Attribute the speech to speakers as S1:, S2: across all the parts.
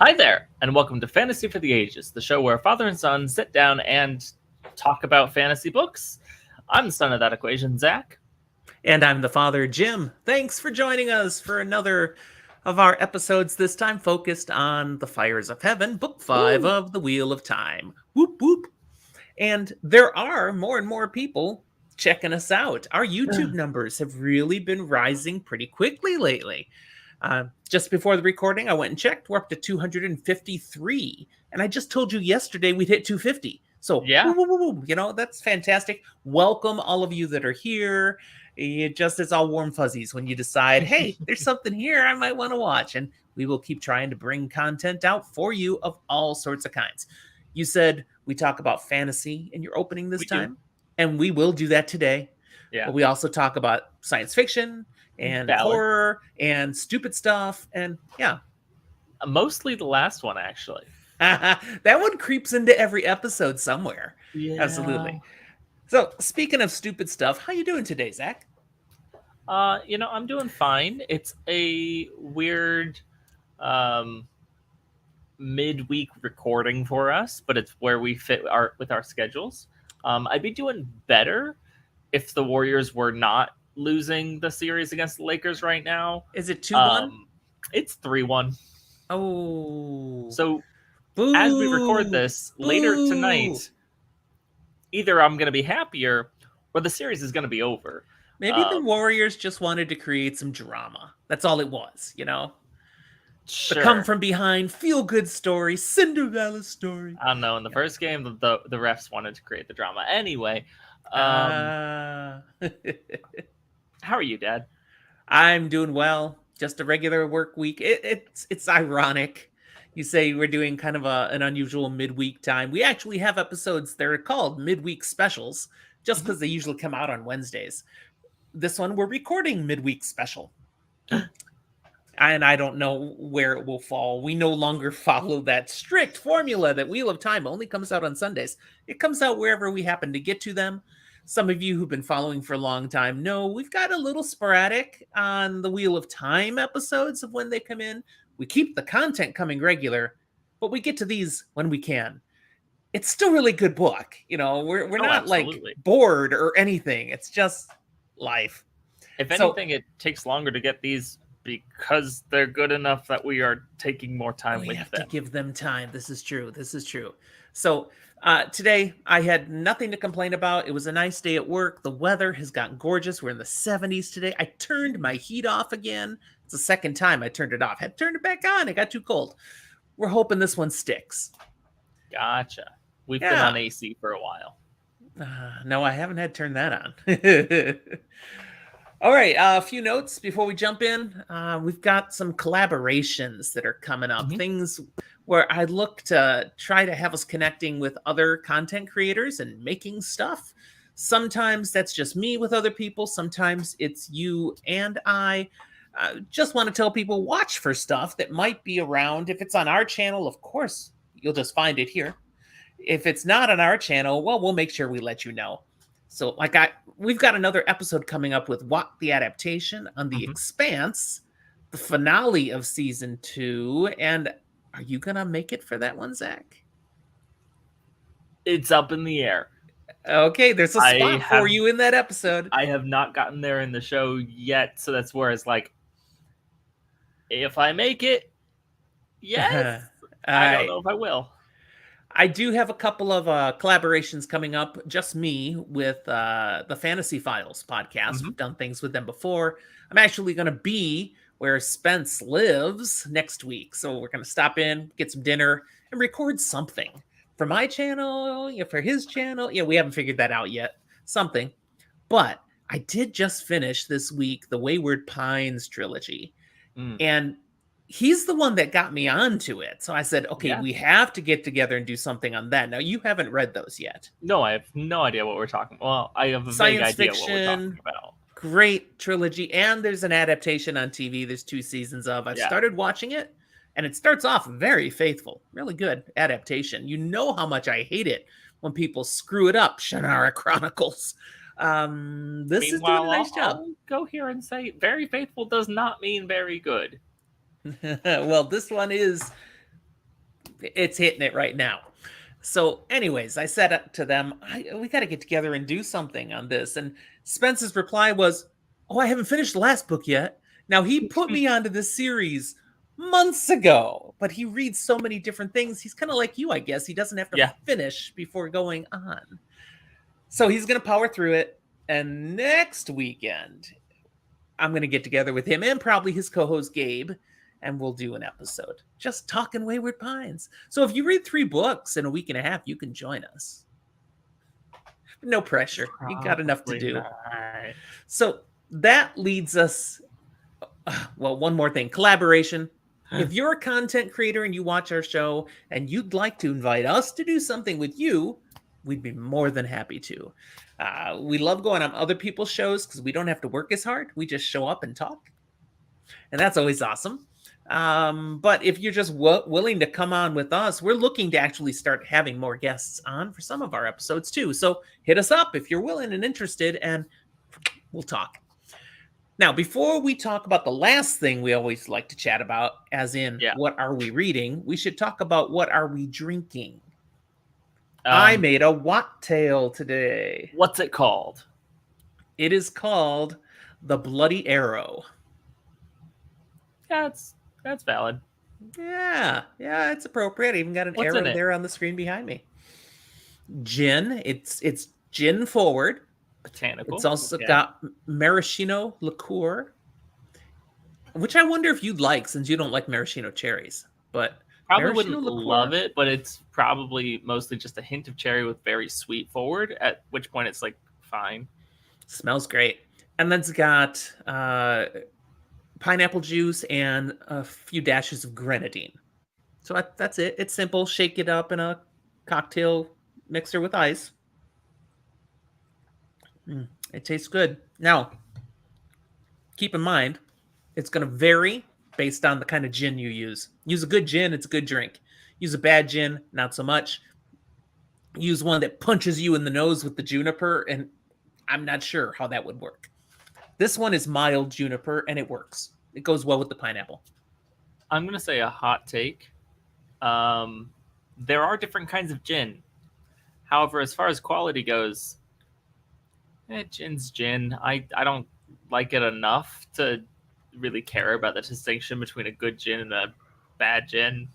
S1: Hi there, and welcome to Fantasy for the Ages, the show where father and son sit down and talk about fantasy books. I'm the son of that equation, Zach.
S2: And I'm the father, Jim. Thanks for joining us for another of our episodes, this time focused on The Fires of Heaven, Book 5
S1: Woo!
S2: of The Wheel of Time. Whoop, whoop. And there are more and more people checking us out. Our YouTube numbers have really been rising pretty quickly lately. Just before the recording, I went and checked. We're up to 253. And I just told you yesterday we'd hit 250. So,
S1: Yeah.
S2: that's fantastic. Welcome, all of you that are here. It's all warm fuzzies when you decide, hey, there's something here I might want to watch. And we will keep trying to bring content out for you of all sorts of kinds. You said we talk about fantasy in your opening this time, and we will do that today.
S1: Yeah.
S2: But we also talk about science fiction and horror and stupid stuff. And yeah.
S1: Mostly the last one, actually.
S2: That one creeps into every episode somewhere.
S1: Yeah.
S2: Absolutely. So, speaking of stupid stuff, how you doing today, Zach?
S1: I'm doing fine. It's a weird midweek recording for us, but it's where we fit with our schedules. I'd be doing better if the Warriors were not losing the series against the Lakers right now.
S2: Is it 2-1?
S1: It's 3-1.
S2: Oh.
S1: So
S2: Boo!
S1: As we record this later tonight, either I'm going to be happier or the series is going to be over.
S2: Maybe the Warriors just wanted to create some drama. That's all it was,
S1: Sure.
S2: The come from behind, feel good story, Cinderella story.
S1: I don't know. In the first game, the refs wanted to create the drama. Anyway,
S2: how
S1: are you, Dad?
S2: I'm doing well. Just a regular work week. It's ironic. You say we're doing kind of an unusual midweek time. We actually have episodes that are called midweek specials, just because they usually come out on Wednesdays. This one, we're recording midweek special. And I don't know where it will fall. We no longer follow that strict formula that Wheel of Time only comes out on Sundays. It comes out wherever we happen to get to them. Some of you who've been following for a long time know we've got a little sporadic on the Wheel of Time episodes of when they come in. We keep the content coming regular, but we get to these when we can. It's still a really good book. We're not
S1: absolutely.
S2: like bored or anything. It's just life.
S1: If anything, it takes longer to get these because they're good enough that we are taking more time with them.
S2: We have to give them time. This is true. So today I had nothing to complain about. It was a nice day at work. The weather has gotten gorgeous. We're in the 70s today. I turned my heat off again. It's the second time I turned it off. Had turned it back on. It got too cold. We're hoping this one sticks.
S1: Gotcha. We've been on AC for a while.
S2: No, I haven't had turned that on. All right, a few notes before we jump in. We've got some collaborations that are coming up, things where I look to try to have us connecting with other content creators and making stuff. Sometimes that's just me with other people. Sometimes it's you and I. Just want to tell people, watch for stuff that might be around. If it's on our channel, of course, you'll just find it here. If it's not on our channel, well, we'll make sure we let you know. So we've got another episode coming up with the adaptation on The Expanse, the finale of season 2. And are you going to make it for that one, Zach?
S1: It's up in the air.
S2: Okay, there's a spot for you in that episode.
S1: I have not gotten there in the show yet, so that's where it's like, if I make it, yes. I don't know if I will.
S2: I do have a couple of collaborations coming up, just me with the Fantasy Files podcast. We've done things with them before. I'm actually going to be where Spence lives next week. So we're going to stop in, get some dinner, and record something for my channel, for his channel. Yeah, we haven't figured that out yet. Something. But I did just finish this week the Wayward Pines trilogy. And he's the one that got me onto it. So I said, okay, we have to get together and do something on that. Now, you haven't read those yet.
S1: No, I have no idea what we're talking about. Well, I have a vague idea what we're talking about.
S2: Great trilogy. And there's an adaptation on TV. There's 2 seasons of. I've started watching it, and it starts off very faithful. Really good adaptation. You know how much I hate it when people screw it up. Shannara Chronicles. This is doing a nice job.
S1: I'll go here and say very faithful does not mean very good.
S2: Well, this one is it's hitting it right now. So, anyways, I said to them, we got to get together and do something on this. And Spence's reply was, "Oh, I haven't finished the last book yet." Now, he put me onto this series months ago, but he reads so many different things. He's kind of like you, I guess. He doesn't have to finish before going on. So he's going to power through it. And next weekend, I'm going to get together with him and probably his co-host Gabe, and we'll do an episode just talking Wayward Pines. So if you read 3 books in a week and a half, you can join us. No pressure. You got enough to do.
S1: Not.
S2: So that leads us, well, one more thing, collaboration. If you're a content creator and you watch our show and you'd like to invite us to do something with you, we'd be more than happy to. We love going on other people's shows because we don't have to work as hard. We just show up and talk. And that's always awesome. But if you're just willing to come on with us, we're looking to actually start having more guests on for some of our episodes too. So hit us up if you're willing and interested, and we'll talk. Now, before we talk about the last thing we always like to chat about, as in what are we reading, we should talk about what are we drinking. I made a Watt-tail today.
S1: What's it called?
S2: It is called the Bloody Arrow.
S1: Yeah, that's valid.
S2: Yeah, it's appropriate. I even got an arrow there on the screen behind me. Gin. It's gin forward.
S1: Botanical.
S2: It's also got maraschino liqueur, which I wonder if you'd like, since you don't like maraschino cherries. But
S1: probably wouldn't love it, but it's probably mostly just a hint of cherry with very sweet forward, at which point it's like fine.
S2: Smells great. And then it's got pineapple juice and a few dashes of grenadine. So that's it. It's simple. Shake it up in a cocktail mixer with ice. It tastes good. Now, keep in mind, it's going to vary based on the kind of gin you use. Use a good gin, it's a good drink. Use a bad gin, not so much. Use one that punches you in the nose with the juniper, and I'm not sure how that would work. This one is mild juniper, and it works. It goes well with the pineapple.
S1: I'm going to say a hot take. There are different kinds of gin. However, as far as quality goes, gin's gin. I don't like it enough to really care about the distinction between a good gin and a bad gin.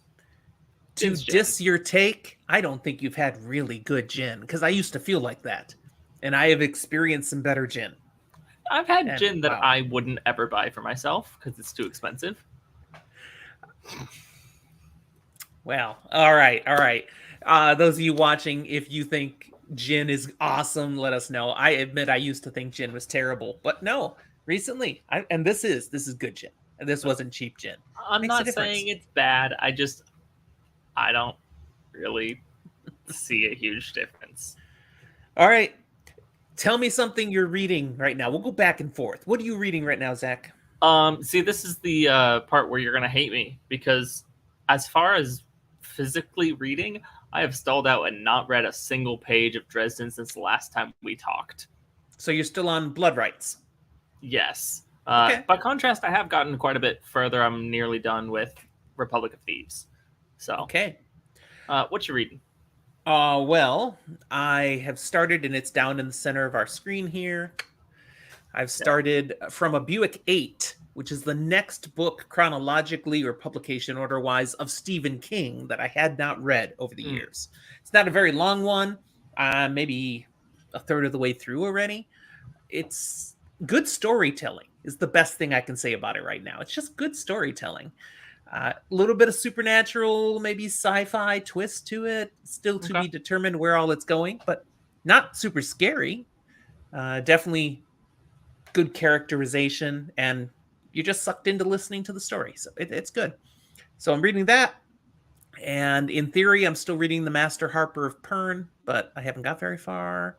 S2: To diss your take, I don't think you've had really good gin, because I used to feel like that, and I have experienced some better gin.
S1: I've had gin that I wouldn't ever buy for myself because it's too expensive.
S2: Well, all right. Those of you watching, if you think gin is awesome, let us know. I admit I used to think gin was terrible, but no, recently, and this is good gin. And this wasn't cheap gin.
S1: I'm not saying it's bad. I don't really see a huge difference.
S2: All right. Tell me something you're reading right now. We'll go back and forth. What are you reading right now, Zach?
S1: See, this is the part where you're going to hate me, because as far as physically reading, I have stalled out and not read a single page of Dresden since the last time we talked.
S2: So you're still on Blood Rights?
S1: Yes. By contrast, I have gotten quite a bit further. I'm nearly done with Republic of Thieves. So,
S2: okay.
S1: What you reading?
S2: Well, I have started, and it's down in the center of our screen here. I've started From a Buick 8, which is the next book chronologically or publication order-wise of Stephen King that I had not read over the years. It's not a very long one, maybe a third of the way through already. It's good storytelling is the best thing I can say about it right now. It's just good storytelling. A little bit of supernatural, maybe sci-fi twist to it. Still to be determined where all it's going, but not super scary. Definitely good characterization, and you're just sucked into listening to the story. So it's good. So I'm reading that. And in theory, I'm still reading The Master Harper of Pern, but I haven't got very far.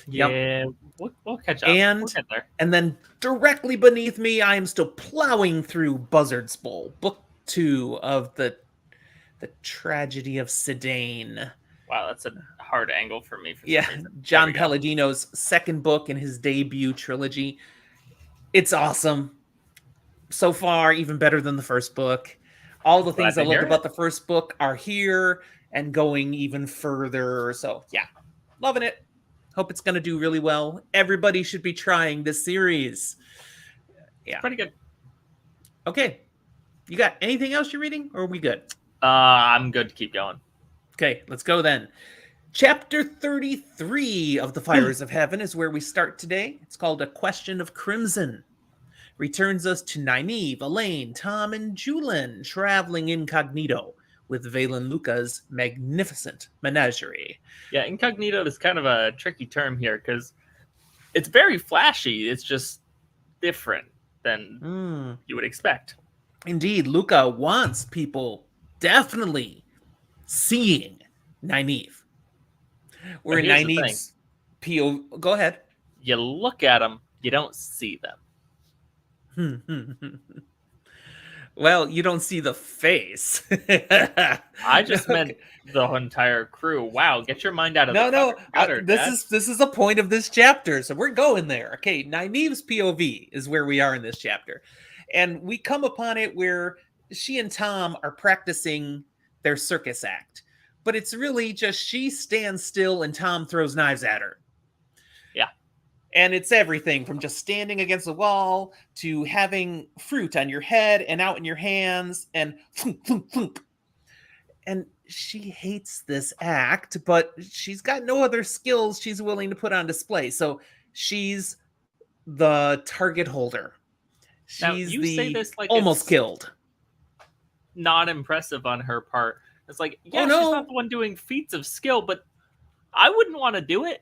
S1: Yeah, we'll catch up.
S2: And,
S1: we'll get there.
S2: And then directly beneath me, I am still plowing through Buzzard's Bowl, book 2 of the Tragedy of Sedaine.
S1: Wow, that's a hard angle for me.
S2: John Palladino's second book in his debut trilogy. It's awesome. So far, even better than the first book. all the
S1: Glad
S2: things
S1: to
S2: I loved
S1: hear
S2: about
S1: it.
S2: the first book are here and going even further. So yeah, loving it. Hope it's going to do really well. Everybody should be trying this series.
S1: It's
S2: Yeah.
S1: pretty good.
S2: Okay. You got anything else you're reading, or are we good?
S1: I'm good to keep going.
S2: Okay, let's go then. Chapter 33 of The Fires of Heaven is where we start today. It's called A Question of Crimson. Returns us to Nynaeve, Elaine, Tom, and Julin traveling incognito with Valen Luca's magnificent menagerie.
S1: Yeah, incognito is kind of a tricky term here because it's very flashy. It's just different than you would expect.
S2: Indeed, Luca wants people definitely seeing Nynaeve. We're
S1: But
S2: in
S1: here's the thing.
S2: Nynaeve's PO. Go ahead.
S1: You look at them, you don't see them.
S2: Well, you don't see the face.
S1: I just meant the entire crew. Wow, get your mind out of
S2: No,
S1: the gutter, Dad.
S2: this is a point of this chapter, so we're going there. Okay, Nynaeve's POV is where we are in this chapter, and we come upon it where she and Tom are practicing their circus act, but it's really just she stands still and Tom throws knives at her.
S1: Yeah.
S2: And it's everything from just standing against the wall to having fruit on your head and out in your hands and thunk, thunk, thunk. And she hates this act, but she's got no other skills she's willing to put on display. So she's the target holder.
S1: Now,
S2: She's
S1: you say
S2: the
S1: this like
S2: almost
S1: it's
S2: killed.
S1: not impressive on her part. It's like, yeah,
S2: Oh, no.
S1: she's not the one doing feats of skill, but I wouldn't want to do it.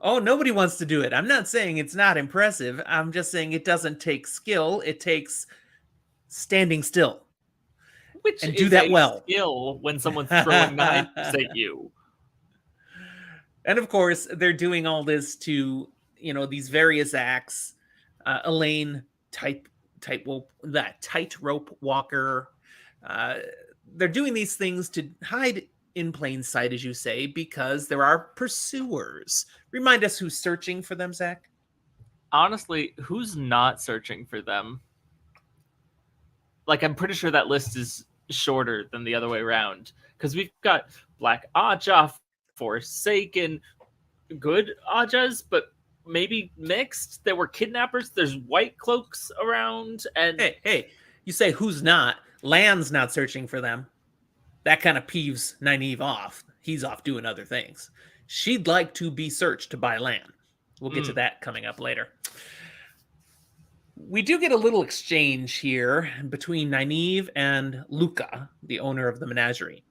S2: Oh, nobody wants to do it. I'm not saying it's not impressive. I'm just saying it doesn't take skill. It takes standing still.
S1: Which
S2: and
S1: is
S2: do that
S1: a
S2: well.
S1: skill when someone's throwing knives at you.
S2: And of course, they're doing all this to, these various acts. Elaine, tightrope walker. They're doing these things to hide in plain sight, as you say, because there are pursuers. Remind us who's searching for them, Zach.
S1: Honestly, who's not searching for them? Like, I'm pretty sure that list is shorter than the other way around. Because we've got Black Aja, Forsaken, good Ajas, but maybe mixed. There were kidnappers. There's white cloaks around. And
S2: Hey, you say who's not? Lan's not searching for them. That kind of peeves Nynaeve off. He's off doing other things. She'd like to be searched by Lan. We'll get to that coming up later. We do get a little exchange here between Nynaeve and Luca, the owner of the menagerie.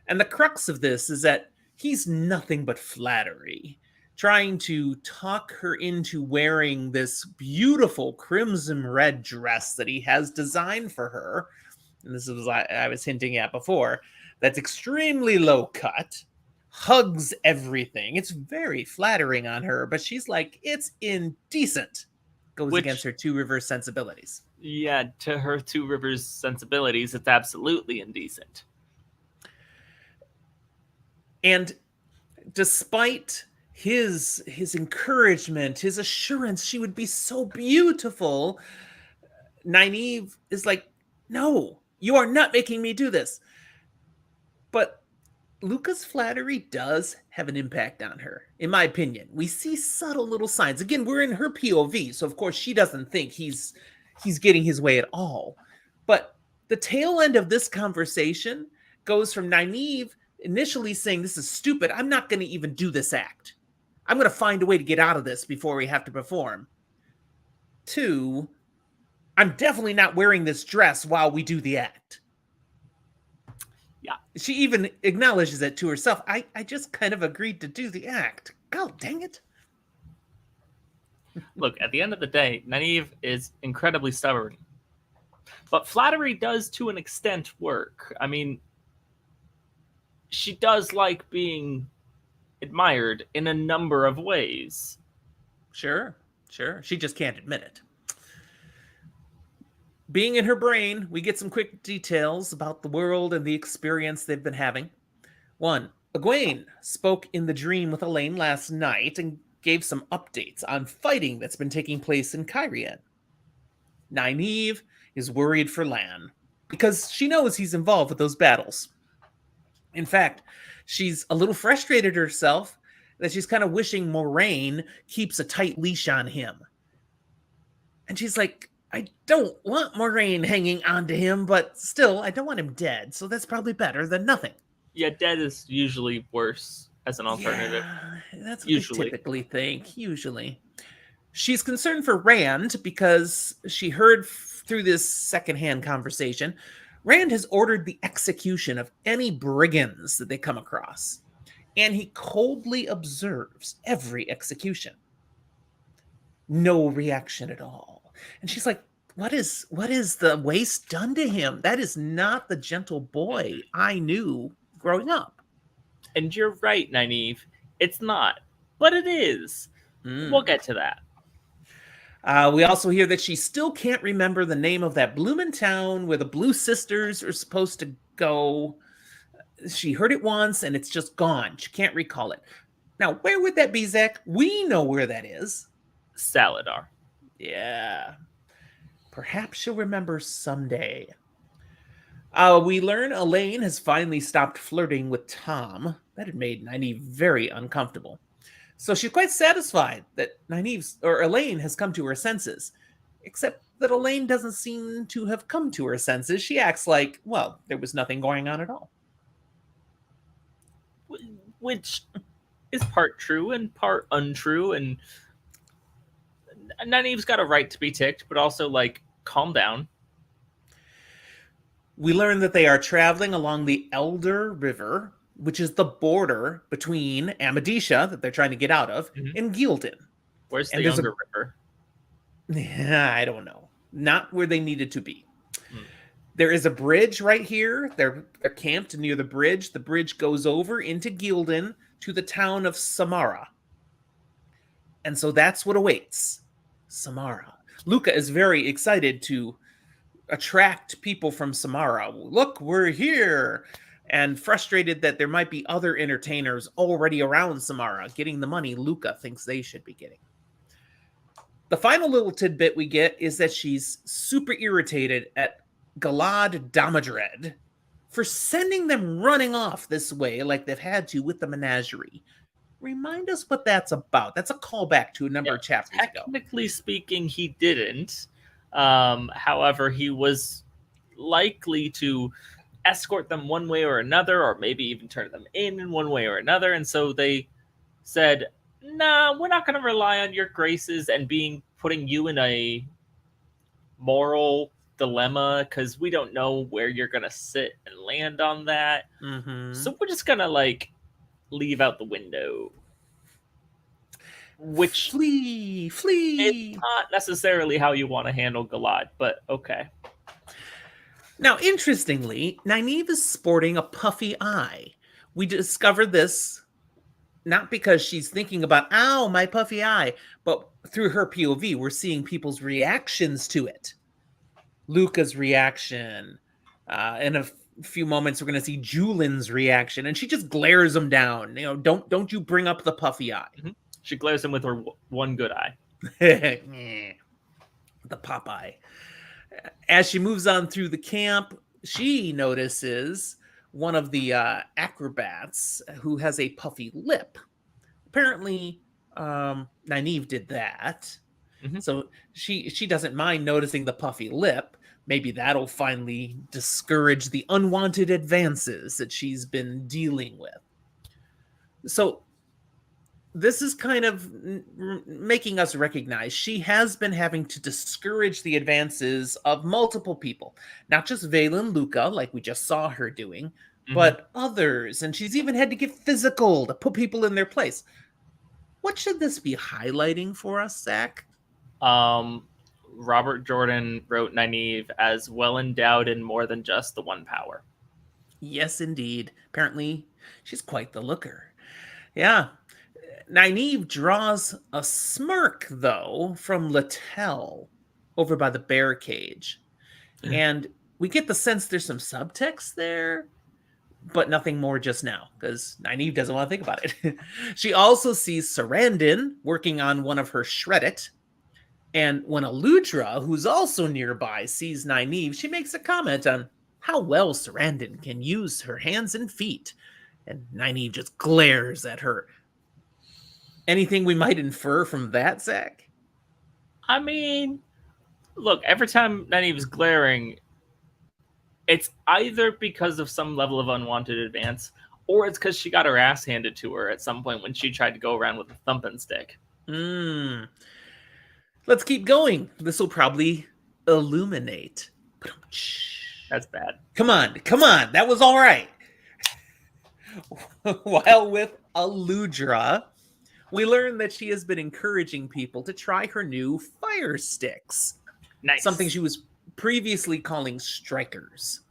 S2: And the crux of this is that he's nothing but flattery, trying to talk her into wearing this beautiful crimson red dress that he has designed for her. And this is what I was hinting at before. That's extremely low cut, hugs everything. It's very flattering on her, but she's like, it's indecent. Goes against her Two Rivers sensibilities.
S1: Yeah, to her Two Rivers sensibilities, it's absolutely indecent.
S2: And despite his encouragement, his assurance she would be so beautiful, Nynaeve is like, no, you are not making me do this. But Luca's flattery does have an impact on her, in my opinion. We see subtle little signs. Again, we're in her POV, so of course she doesn't think he's getting his way at all. But the tail end of this conversation goes from Nynaeve initially saying, this is stupid, I'm not going to even do this act. I'm going to find a way to get out of this before we have to perform. To, I'm definitely not wearing this dress while we do the act.
S1: Yeah.
S2: She even acknowledges it to herself. I just kind of agreed to do the act. God dang it.
S1: Look, at the end of the day, Nynaeve is incredibly stubborn. But flattery does, to an extent, work. I mean, she does like being admired in a number of ways.
S2: Sure. She just can't admit it. Being in her brain, we get some quick details about the world and the experience they've been having. 1. Egwene spoke in the dream with Elaine last night and gave some updates on fighting that's been taking place in Cairhien. Nynaeve is worried for Lan. because she knows he's involved with those battles. In fact, she's a little frustrated herself that she's kind of wishing Moraine keeps a tight leash on him. And she's like, I don't want Moraine hanging on to him, but still, I don't want him dead. So that's probably better than nothing.
S1: Yeah, dead is usually worse as an alternative.
S2: Yeah, that's what they typically think. Usually. She's concerned for Rand because she heard through this secondhand conversation, Rand has ordered the execution of any brigands that they come across. And he coldly observes every execution. No reaction at all. And she's like, what is the waste done to him? That is not the gentle boy I knew growing up.
S1: And you're right, Nynaeve. It's not. But it is. We'll get to that.
S2: We also hear that she still can't remember the name of that bloomin' town where the Blue Sisters are supposed to go. She heard it once and it's just gone. She can't recall it. Now, where would that be, Zach? We know where that is.
S1: Saladar.
S2: Yeah. Perhaps she'll remember someday. We learn Elaine has finally stopped flirting with Tom. That had made Nynaeve very uncomfortable. So she's quite satisfied that Elaine has come to her senses. Except that Elaine doesn't seem to have come to her senses. She acts like, well, there was nothing going on at all.
S1: Which is part true and part untrue. And Nynaeve's got a right to be ticked, but also, like, calm down.
S2: We learn that they are traveling along the Elder River, which is the border between Amadisha, that they're trying to get out of, and Gildan.
S1: Where's the Younger River?
S2: Yeah, I don't know. Not where they needed to be. There is a bridge right here. They're camped near the bridge. The bridge goes over into Gildan to the town of Samara. And so that's what awaits. Samara. Luca is very excited to attract people from Samara. Look, we're here. And frustrated that there might be other entertainers already around Samara getting the money Luca thinks they should be getting. The final little tidbit we get is that she's super irritated at Galad Damadred for sending them running off this way like they've had to with the menagerie. Remind us what that's about. That's a callback to a number of chapters ago.
S1: Technically speaking, he didn't. However, he was likely to escort them one way or another, or maybe even turn them in one way or another. And so they said, nah, we're not going to rely on your graces and putting you in a moral dilemma because we don't know where you're going to sit and land on that. So we're just going to leave out the window. Which
S2: flee.
S1: It's not necessarily how you want to handle Galad, but okay.
S2: Now, interestingly, Nynaeve is sporting a puffy eye. We discovered this not because she's thinking about, ow, my puffy eye, but through her POV, we're seeing people's reactions to it. Luca's reaction. In a few moments, we're going to see Julian's reaction, and she just glares him down. Don't you bring up the puffy eye.
S1: She glares him with her one good eye.
S2: The pop eye. As she moves on through the camp, she notices one of the acrobats who has a puffy lip. Apparently, Nynaeve did that. So she doesn't mind noticing the puffy lip. Maybe that'll finally discourage the unwanted advances that she's been dealing with. So this is kind of making us recognize she has been having to discourage the advances of multiple people. Not just Valen Luca, like we just saw her doing, but others. And she's even had to get physical to put people in their place. What should this be highlighting for us, Zach?
S1: Robert Jordan wrote Nynaeve as well endowed in more than just the one power.
S2: Yes, indeed. Apparently, she's quite the looker. Yeah. Nynaeve draws a smirk, though, from Littell over by the bear cage. And we get the sense there's some subtext there, but nothing more just now, because Nynaeve doesn't want to think about it. She also sees Sarandon working on one of her Shreddit. And when Aludra, who's also nearby, sees Nynaeve, she makes a comment on, how well Sarandon can use her hands and feet. And Nynaeve just glares at her. Anything we might infer from that, Zach?
S1: I mean, look, every time Nynaeve's glaring, it's either because of some level of unwanted advance, or it's because she got her ass handed to her at some point when she tried to go around with a thumping stick.
S2: Let's keep going. This will probably illuminate.
S1: That's bad.
S2: Come on. That was all right. While with Aludra, we learn that she has been encouraging people to try her new fire sticks.
S1: Nice.
S2: Something she was previously calling strikers.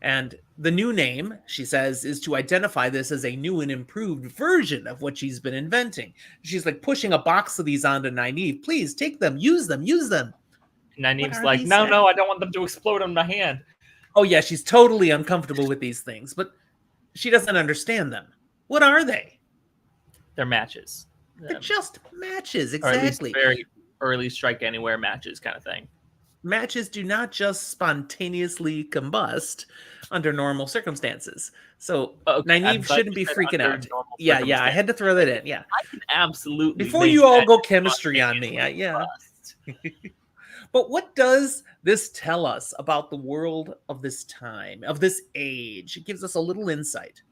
S2: And the new name, she says, is to identify this as a new and improved version of what she's been inventing. She's like pushing a box of these onto Nynaeve. Please take them, use them.
S1: Nynaeve's like, no, I don't want them to explode on my hand.
S2: Oh yeah, she's totally uncomfortable with these things, but she doesn't understand them. What are they?
S1: They're matches.
S2: They're just matches,
S1: Or at least
S2: exactly.
S1: very early strike anywhere matches kind of thing.
S2: Matches do not just spontaneously combust under normal circumstances. So Nynaeve shouldn't be freaking out. Yeah, I had to throw that in. Yeah.
S1: I can absolutely.
S2: Before you all go chemistry on me. Yeah. But what does this tell us about the world of this time, of this age? It gives us a little insight.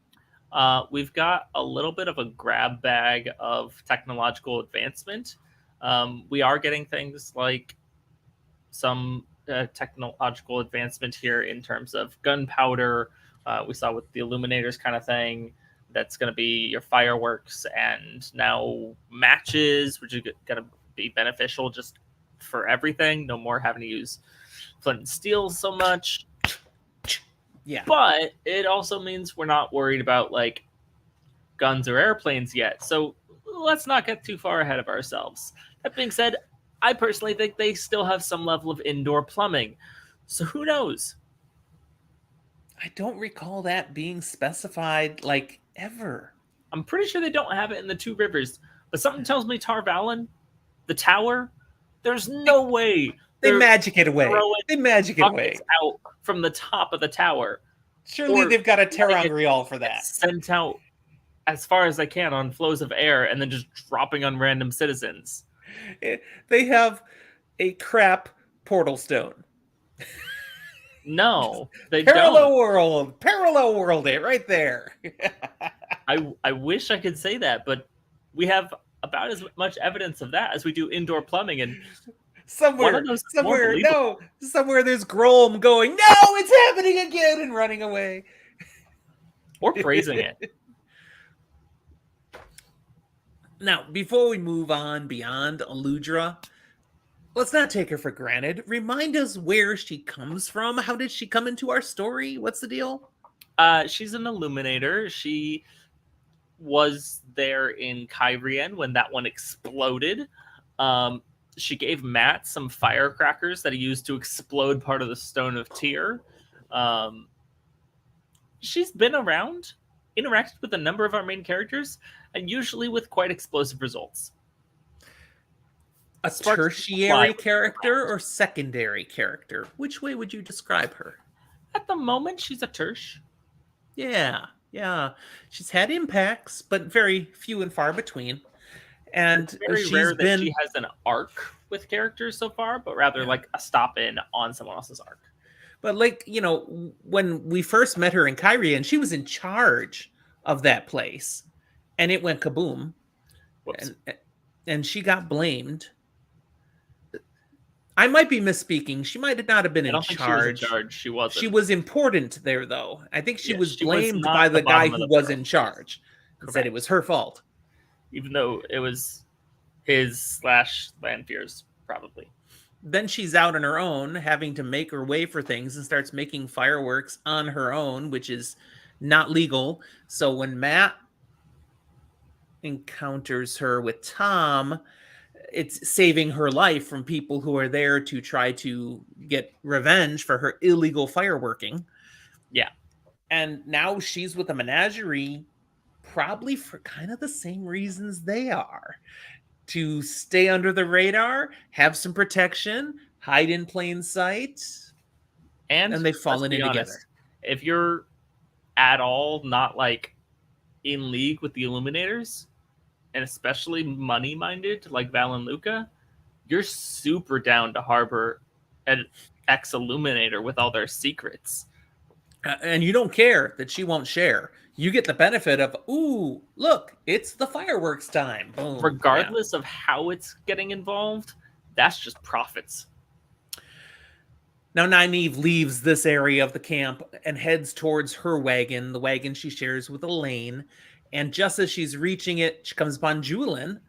S1: We've got a little bit of a grab bag of technological advancement. We are getting things like some technological advancement here in terms of gunpowder. We saw with the illuminators kind of thing. That's going to be your fireworks, and now matches, which are going to be beneficial just for everything. No more having to use flint and steel so much.
S2: Yeah.
S1: But it also means we're not worried about like guns or airplanes yet. So let's not get too far ahead of ourselves. That being said, I personally think they still have some level of indoor plumbing. So who knows?
S2: I don't recall that being specified like ever.
S1: I'm pretty sure they don't have it in the Two Rivers, but something tells me Tar Valon, the tower, there's no way
S2: they magic it away. They magic it away
S1: out from the top of the tower.
S2: Surely they've got a Terran for that.
S1: Sent out as far as they can on flows of air and then just dropping on random citizens.
S2: They have a crap portal stone.
S1: No, they
S2: parallel
S1: don't.
S2: Parallel world it right there.
S1: I wish I could say that, but we have about as much evidence of that as we do indoor plumbing, and
S2: somewhere there's Grom going, no, it's happening again, and running away.
S1: Or praising it.
S2: Now, before we move on beyond Aludra, let's not take her for granted. Remind us where she comes from. How did she come into our story? What's the deal?
S1: She's an illuminator. She was there in Kyrien when that one exploded. She gave Matt some firecrackers that he used to explode part of the Stone of Tyr. She's been around, interacted with a number of our main characters, and usually with quite explosive results.
S2: A tertiary character or secondary character? Which way would you describe her?
S1: At the moment, she's a tertiary.
S2: Yeah. She's had impacts, but very few and far between. And
S1: it's very rare that she has an arc with characters so far, but rather like a stop-in on someone else's arc.
S2: But like, when we first met her in Kyrien, she was in charge of that place. And it went kaboom. And she got blamed. I might be misspeaking. She might not have been in charge.
S1: She wasn't.
S2: She was important there, though. I think she was blamed by the guy who was in charge. Said it was her fault.
S1: Even though it was his / Lanfear's, probably.
S2: Then she's out on her own, having to make her way for things, and starts making fireworks on her own, which is not legal. So when Matt encounters her with Tom, it's saving her life from people who are there to try to get revenge for her illegal fireworking.
S1: Yeah.
S2: And now she's with a menagerie, probably for kind of the same reasons they are. To stay under the radar, have some protection, hide in plain sight, and they've fallen in together.
S1: If you're at all not like in league with the Illuminators, and especially money minded like Val and Luca, you're super down to harbor an ex Illuminator with all their secrets.
S2: And you don't care that she won't share. You get the benefit of, ooh, look, it's the fireworks time. Boom.
S1: Regardless of how it's getting involved, that's just profits.
S2: Now, Nynaeve leaves this area of the camp and heads towards her wagon, the wagon she shares with Elaine. And just as she's reaching it, she comes upon Julian,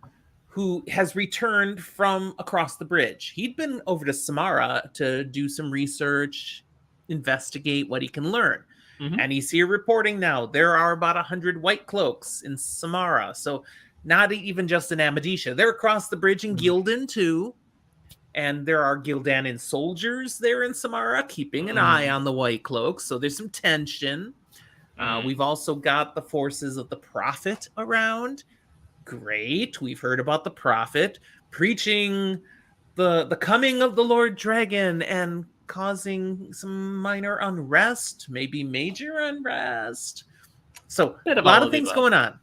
S2: who has returned from across the bridge. He'd been over to Samara to do some research, investigate what he can learn.
S1: Mhm.
S2: And he's here reporting now. There are about 100 white cloaks in Samara. So not even just in Amadisha. They're across the bridge in Gildan too. And there are Gildanan soldiers there in Samara keeping an eye on the white cloaks. So there's some tension. We've also got the forces of the Prophet around. Great. We've heard about the Prophet preaching the coming of the Lord Dragon and causing some minor unrest, maybe major unrest. So a lot of things going on.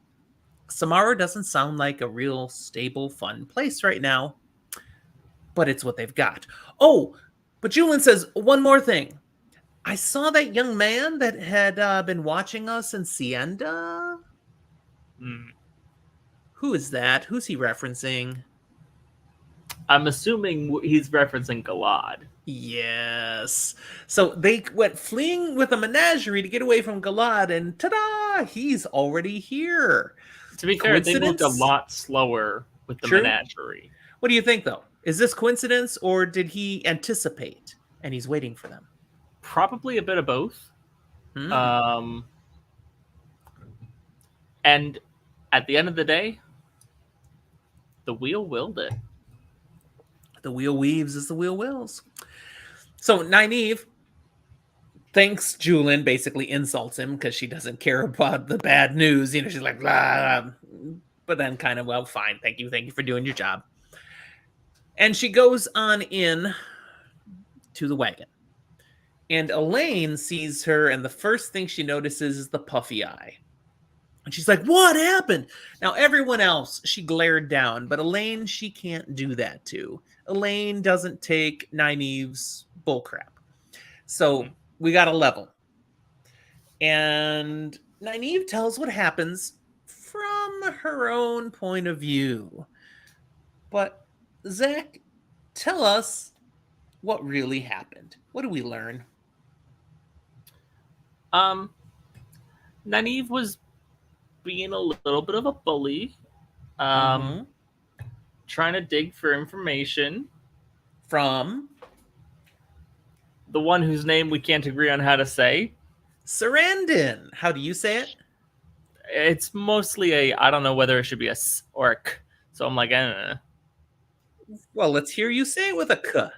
S2: Samara doesn't sound like a real stable, fun place right now, but it's what they've got. Oh, but Julian says one more thing. I saw that young man that had been watching us in Sienda. Who is that? Who's he referencing?
S1: I'm assuming he's referencing Galad.
S2: Yes. So they went fleeing with a menagerie to get away from Galad, and ta-da! He's already here.
S1: To be fair, they moved a lot slower with the menagerie.
S2: What do you think, though? Is this coincidence, or did he anticipate and he's waiting for them?
S1: Probably a bit of both. And at the end of the day, the wheel willed it.
S2: The wheel weaves as the wheel wills. So Nynaeve thanks Julian, basically insults him because she doesn't care about the bad news. You know, she's like, blah, but then kind of, well, fine. Thank you for doing your job. And she goes on in to the wagon. And Elaine sees her, and the first thing she notices is the puffy eye. And she's like, what happened? Now, everyone else, she glared down, but Elaine, she can't do that to. Elaine doesn't take Nynaeve's bullcrap. So we got a level. And Nynaeve tells what happens from her own point of view. But, Zach, tell us what really happened. What do we learn?
S1: Nynaeve was being a little bit of a bully, trying to dig for information
S2: from
S1: the one whose name we can't agree on how to say.
S2: Sarandon. How do you say it?
S1: It's mostly I don't know whether it should be a S or a K. So I'm like,
S2: Well, let's hear you say it with a K.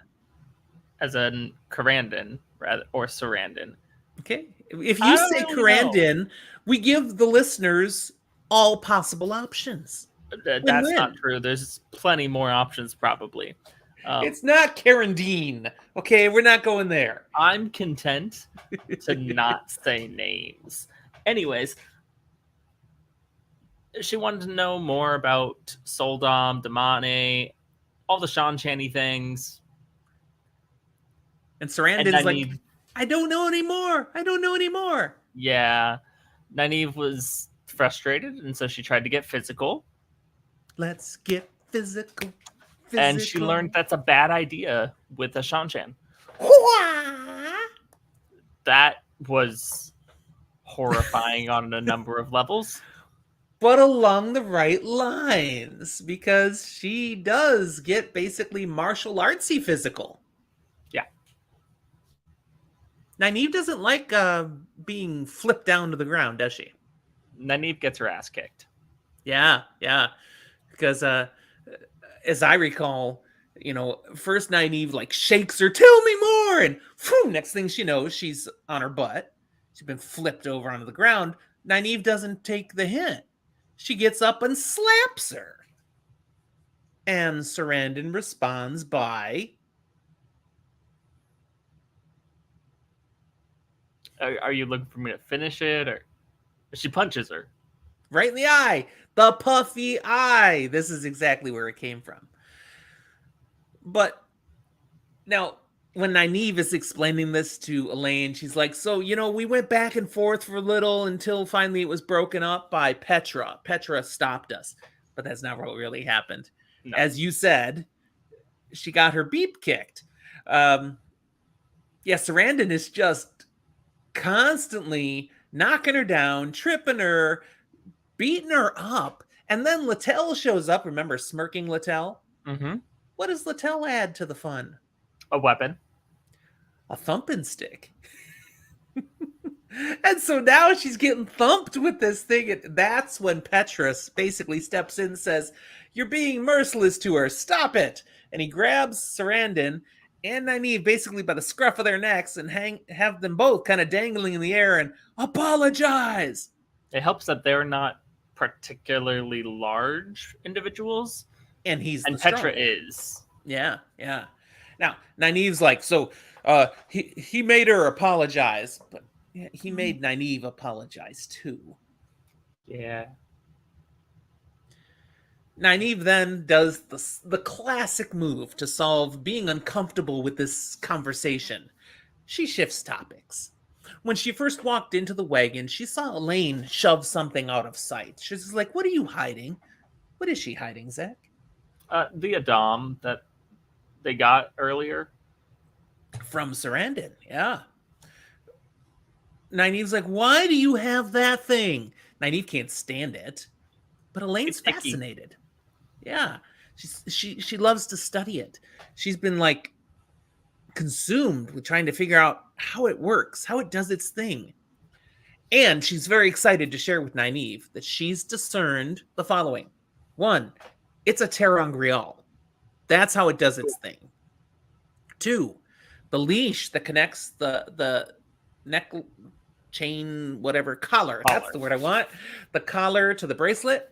S1: As in Karandon, rather, or Sarandon.
S2: Okay. If you say Karandon, we give the listeners all possible options.
S1: That's not true. There's plenty more options, probably.
S2: It's not Karandine. Okay, we're not going there.
S1: I'm content to not say names. Anyways, she wanted to know more about Soldom, Damane, all the Sean Channy things.
S2: And Sarandon's like, I don't know anymore.
S1: Yeah. Nynaeve was frustrated, and so she tried to get physical.
S2: Let's get physical.
S1: And she learned that's a bad idea with a Shanchan. That was horrifying on a number of levels.
S2: But along the right lines, because she does get basically martial artsy physical.
S1: Yeah.
S2: Nynaeve doesn't like being flipped down to the ground, does she?
S1: Nynaeve gets her ass kicked.
S2: Yeah. Because as I recall, first Nynaeve like shakes her, tell me more, and whew, next thing she knows, she's on her butt. She's been flipped over onto the ground. Nynaeve doesn't take the hint. She gets up and slaps her. And Sarandon responds by
S1: Are you looking for me to finish it, or she punches her?
S2: Right in the eye. The puffy eye. This is exactly where it came from. But now, when Nynaeve is explaining this to Elaine, she's like, so, we went back and forth for a little until finally it was broken up by Petra. Petra stopped us. But that's not what really happened.
S1: No.
S2: As you said, she got her beep kicked. Sarandon is just constantly knocking her down, tripping her, beating her up. And then Littell shows up. Remember smirking Littell?
S1: Mm-hmm.
S2: What does Littell add to the fun?
S1: A weapon.
S2: A thumping stick. And so now she's getting thumped with this thing. And that's when Petrus basically steps in and says, you're being merciless to her. Stop it. And he grabs Sarandon and Nynaeve basically by the scruff of their necks and have them both kind of dangling in the air and apologize.
S1: It helps that they're not particularly large individuals.
S2: And
S1: Petra is.
S2: Yeah. Now, Nynaeve's like, so he made her apologize, but he made Nynaeve apologize too.
S1: Yeah.
S2: Nynaeve then does the classic move to solve being uncomfortable with this conversation. She shifts topics. When she first walked into the wagon, she saw Elaine shove something out of sight. She's like, what are you hiding? What is she hiding, Zach?
S1: The Adam that they got earlier.
S2: From Sarandon, yeah. Nynaeve's like, why do you have that thing? Nynaeve can't stand it. But Elaine's fascinated. Yeah. She loves to study it. She's been like consumed with trying to figure out how it works, how it does its thing. And she's very excited to share with Nynaeve that she's discerned the following. 1, it's a ter'angreal. That's how it does its thing. 2, the leash that connects the neck chain, whatever, collar. That's the word I want. The collar to the bracelet.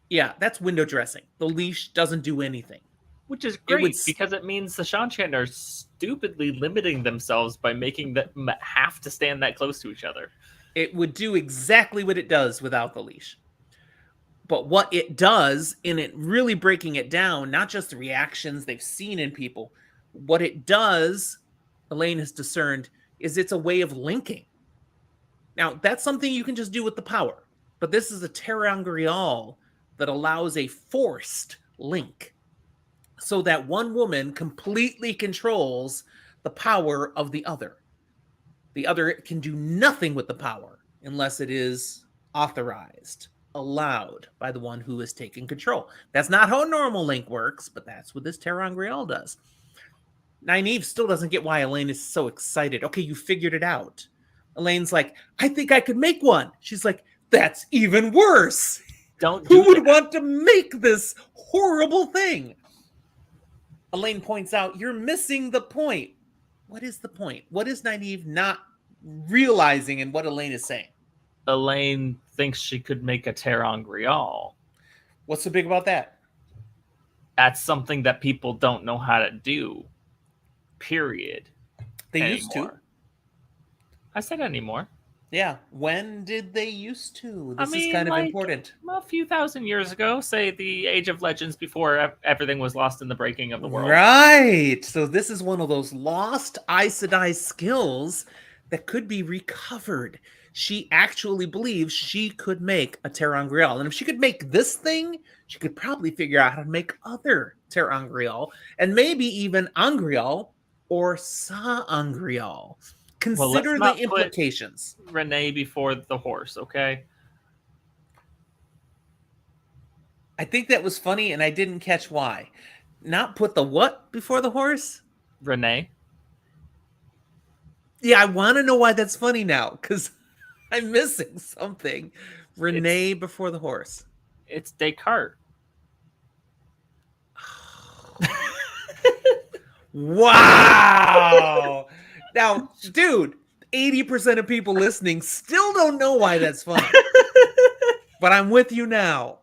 S2: Yeah, that's window dressing. The leash doesn't do anything.
S1: Which is great because it means the Shanchan are stupidly limiting themselves by making them have to stand that close to each other.
S2: It would do exactly what it does without the leash. But what it does, in it really breaking it down, not just the reactions they've seen in people, what it does, Elaine has discerned, is it's a way of linking. Now, that's something you can just do with the power. But this is a ter'angreal that allows a forced link so that one woman completely controls the power of the other. The other can do nothing with the power unless it is authorized, allowed by the one who is taking control. That's not how a normal link works, but that's what this ter'angreal does. Nynaeve still doesn't get why Elaine is so excited. Okay, you figured it out. Elaine's like, I think I could make one. She's like, that's even worse. Who would want to make this horrible thing? Elaine points out, you're missing the point. What is the point? What is Nynaeve not realizing in what Elaine is saying?
S1: Elaine thinks she could make a ter'angreal.
S2: What's so big about that?
S1: That's something that people don't know how to do. Period.
S2: They used to.
S1: I said anymore.
S2: Yeah. When did they used to? This is kind of important.
S1: A few thousand years ago, say the Age of Legends, before everything was lost in the breaking of the world.
S2: Right. So this is one of those lost Aes Sedai skills that could be recovered. She actually believes she could make a ter'angreal. And if she could make this thing, she could probably figure out how to make other ter'angreal, and maybe even angreal or sa'angreal. Consider the implications.
S1: Renee before the horse, okay?
S2: I think that was funny, and I didn't catch why. Not put the what before the horse?
S1: Renee.
S2: Yeah, I want to know why that's funny now, because I'm missing something. Renee before the horse.
S1: It's Descartes.
S2: Wow! Now, dude, 80% of people listening still don't know why that's funny. But I'm with you now.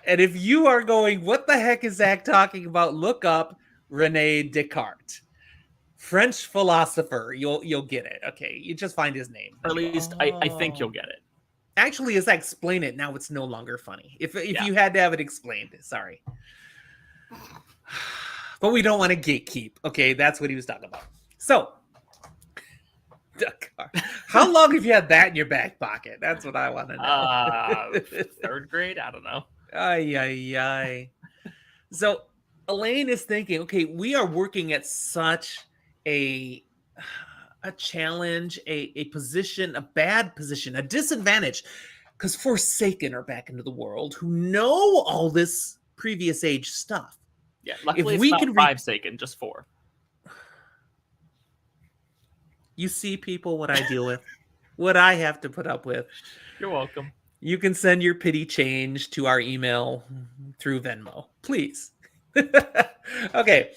S2: And if you are going, what the heck is Zach talking about? Look up Rene Descartes. French philosopher. You'll get it. Okay, you just find his name.
S1: Or at least I think you'll get it.
S2: Actually, as I explain it now, it's no longer funny. If
S1: Yeah.
S2: you had to have it explained, sorry. But we don't want to gatekeep. Okay, that's what he was talking about. So, how long have you had that in your back pocket? That's what I want to know.
S1: Third grade? I don't know.
S2: Ay. So Elaine is thinking, okay, we are working at such a challenge, a position, a bad position, a disadvantage, because Forsaken are back into the world who know all this previous age stuff.
S1: Yeah, luckily it's not 5 Saken, just 4.
S2: You see, people, what I deal with, what I have to put up with.
S1: You're welcome.
S2: You can send your pity change to our email through Venmo, please. Okay.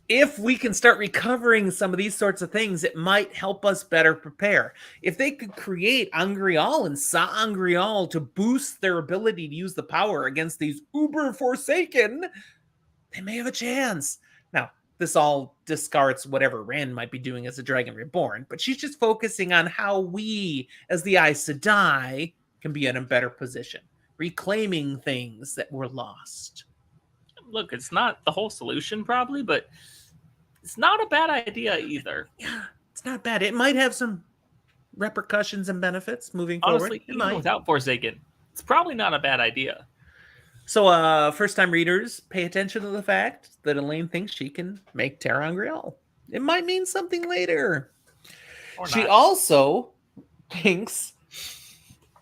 S2: If we can start recovering some of these sorts of things, it might help us better prepare. If they could create Angreal and Sa-Angreal to boost their ability to use the power against these uber Forsaken, they may have a chance. Now, this all discards whatever Rand might be doing as a Dragon Reborn, but she's just focusing on how we, as the Aes Sedai, can be in a better position, reclaiming things that were lost.
S1: Look, it's not the whole solution probably, but it's not a bad idea either.
S2: Yeah, it's not bad. It might have some repercussions and benefits moving
S1: Honestly,
S2: forward.
S1: even without Forsaken, it's probably not a bad idea.
S2: So, first-time readers, pay attention to the fact that Elaine thinks she can make ter'angreal. It might mean something later. She also thinks,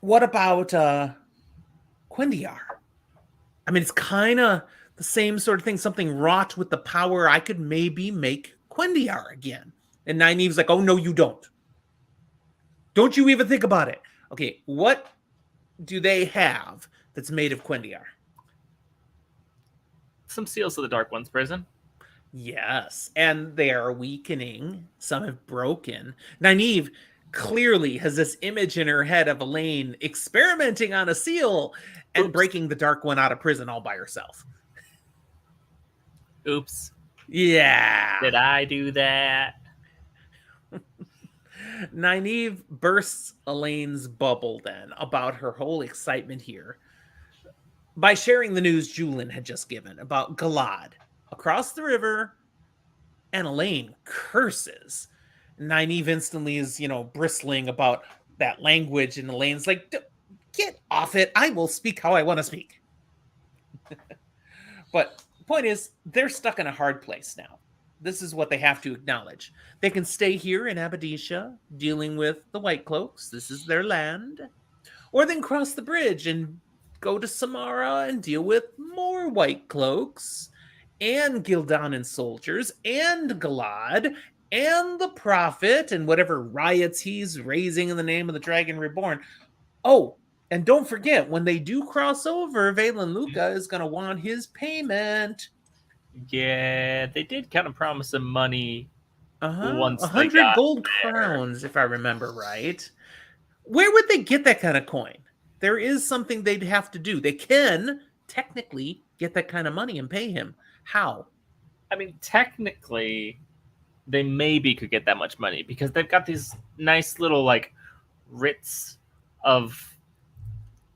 S2: what about Quendiar? I mean, it's kind of the same sort of thing, something wrought with the power. I could maybe make Quendiar again. And Nynaeve's like, oh, no, you don't. Don't you even think about it. Okay, what do they have that's made of Quendiar?
S1: Some seals of the Dark One's prison.
S2: Yes, and they are weakening. Some have broken. Nynaeve clearly has this image in her head of Elaine experimenting on a seal and breaking the Dark One out of prison all by herself.
S1: Oops.
S2: Yeah.
S1: Did I do that?
S2: Nynaeve bursts Elaine's bubble then about her whole excitement here by sharing the news Julian had just given about Galad across the river, and Elaine curses. Nynaeve instantly is, bristling about that language, and Elaine's like, get off it. I will speak how I want to speak. But the point is, they're stuck in a hard place now. This is what they have to acknowledge. They can stay here in Abadisha, dealing with the White Cloaks. This is their land. Or then cross the bridge and go to Samara and deal with more White Cloaks and Gildanan soldiers and Galad and the Prophet and whatever riots he's raising in the name of the Dragon Reborn. Oh, and don't forget, when they do cross over, Valen Luca is going to want his payment.
S1: Yeah, they did kind of promise him money.
S2: Once 100 gold crowns, if I remember right. Where would they get that kind of coin? There is something they'd have to do. They can technically get that kind of money and pay him. How?
S1: I mean, technically, they maybe could get that much money because they've got these nice little writs of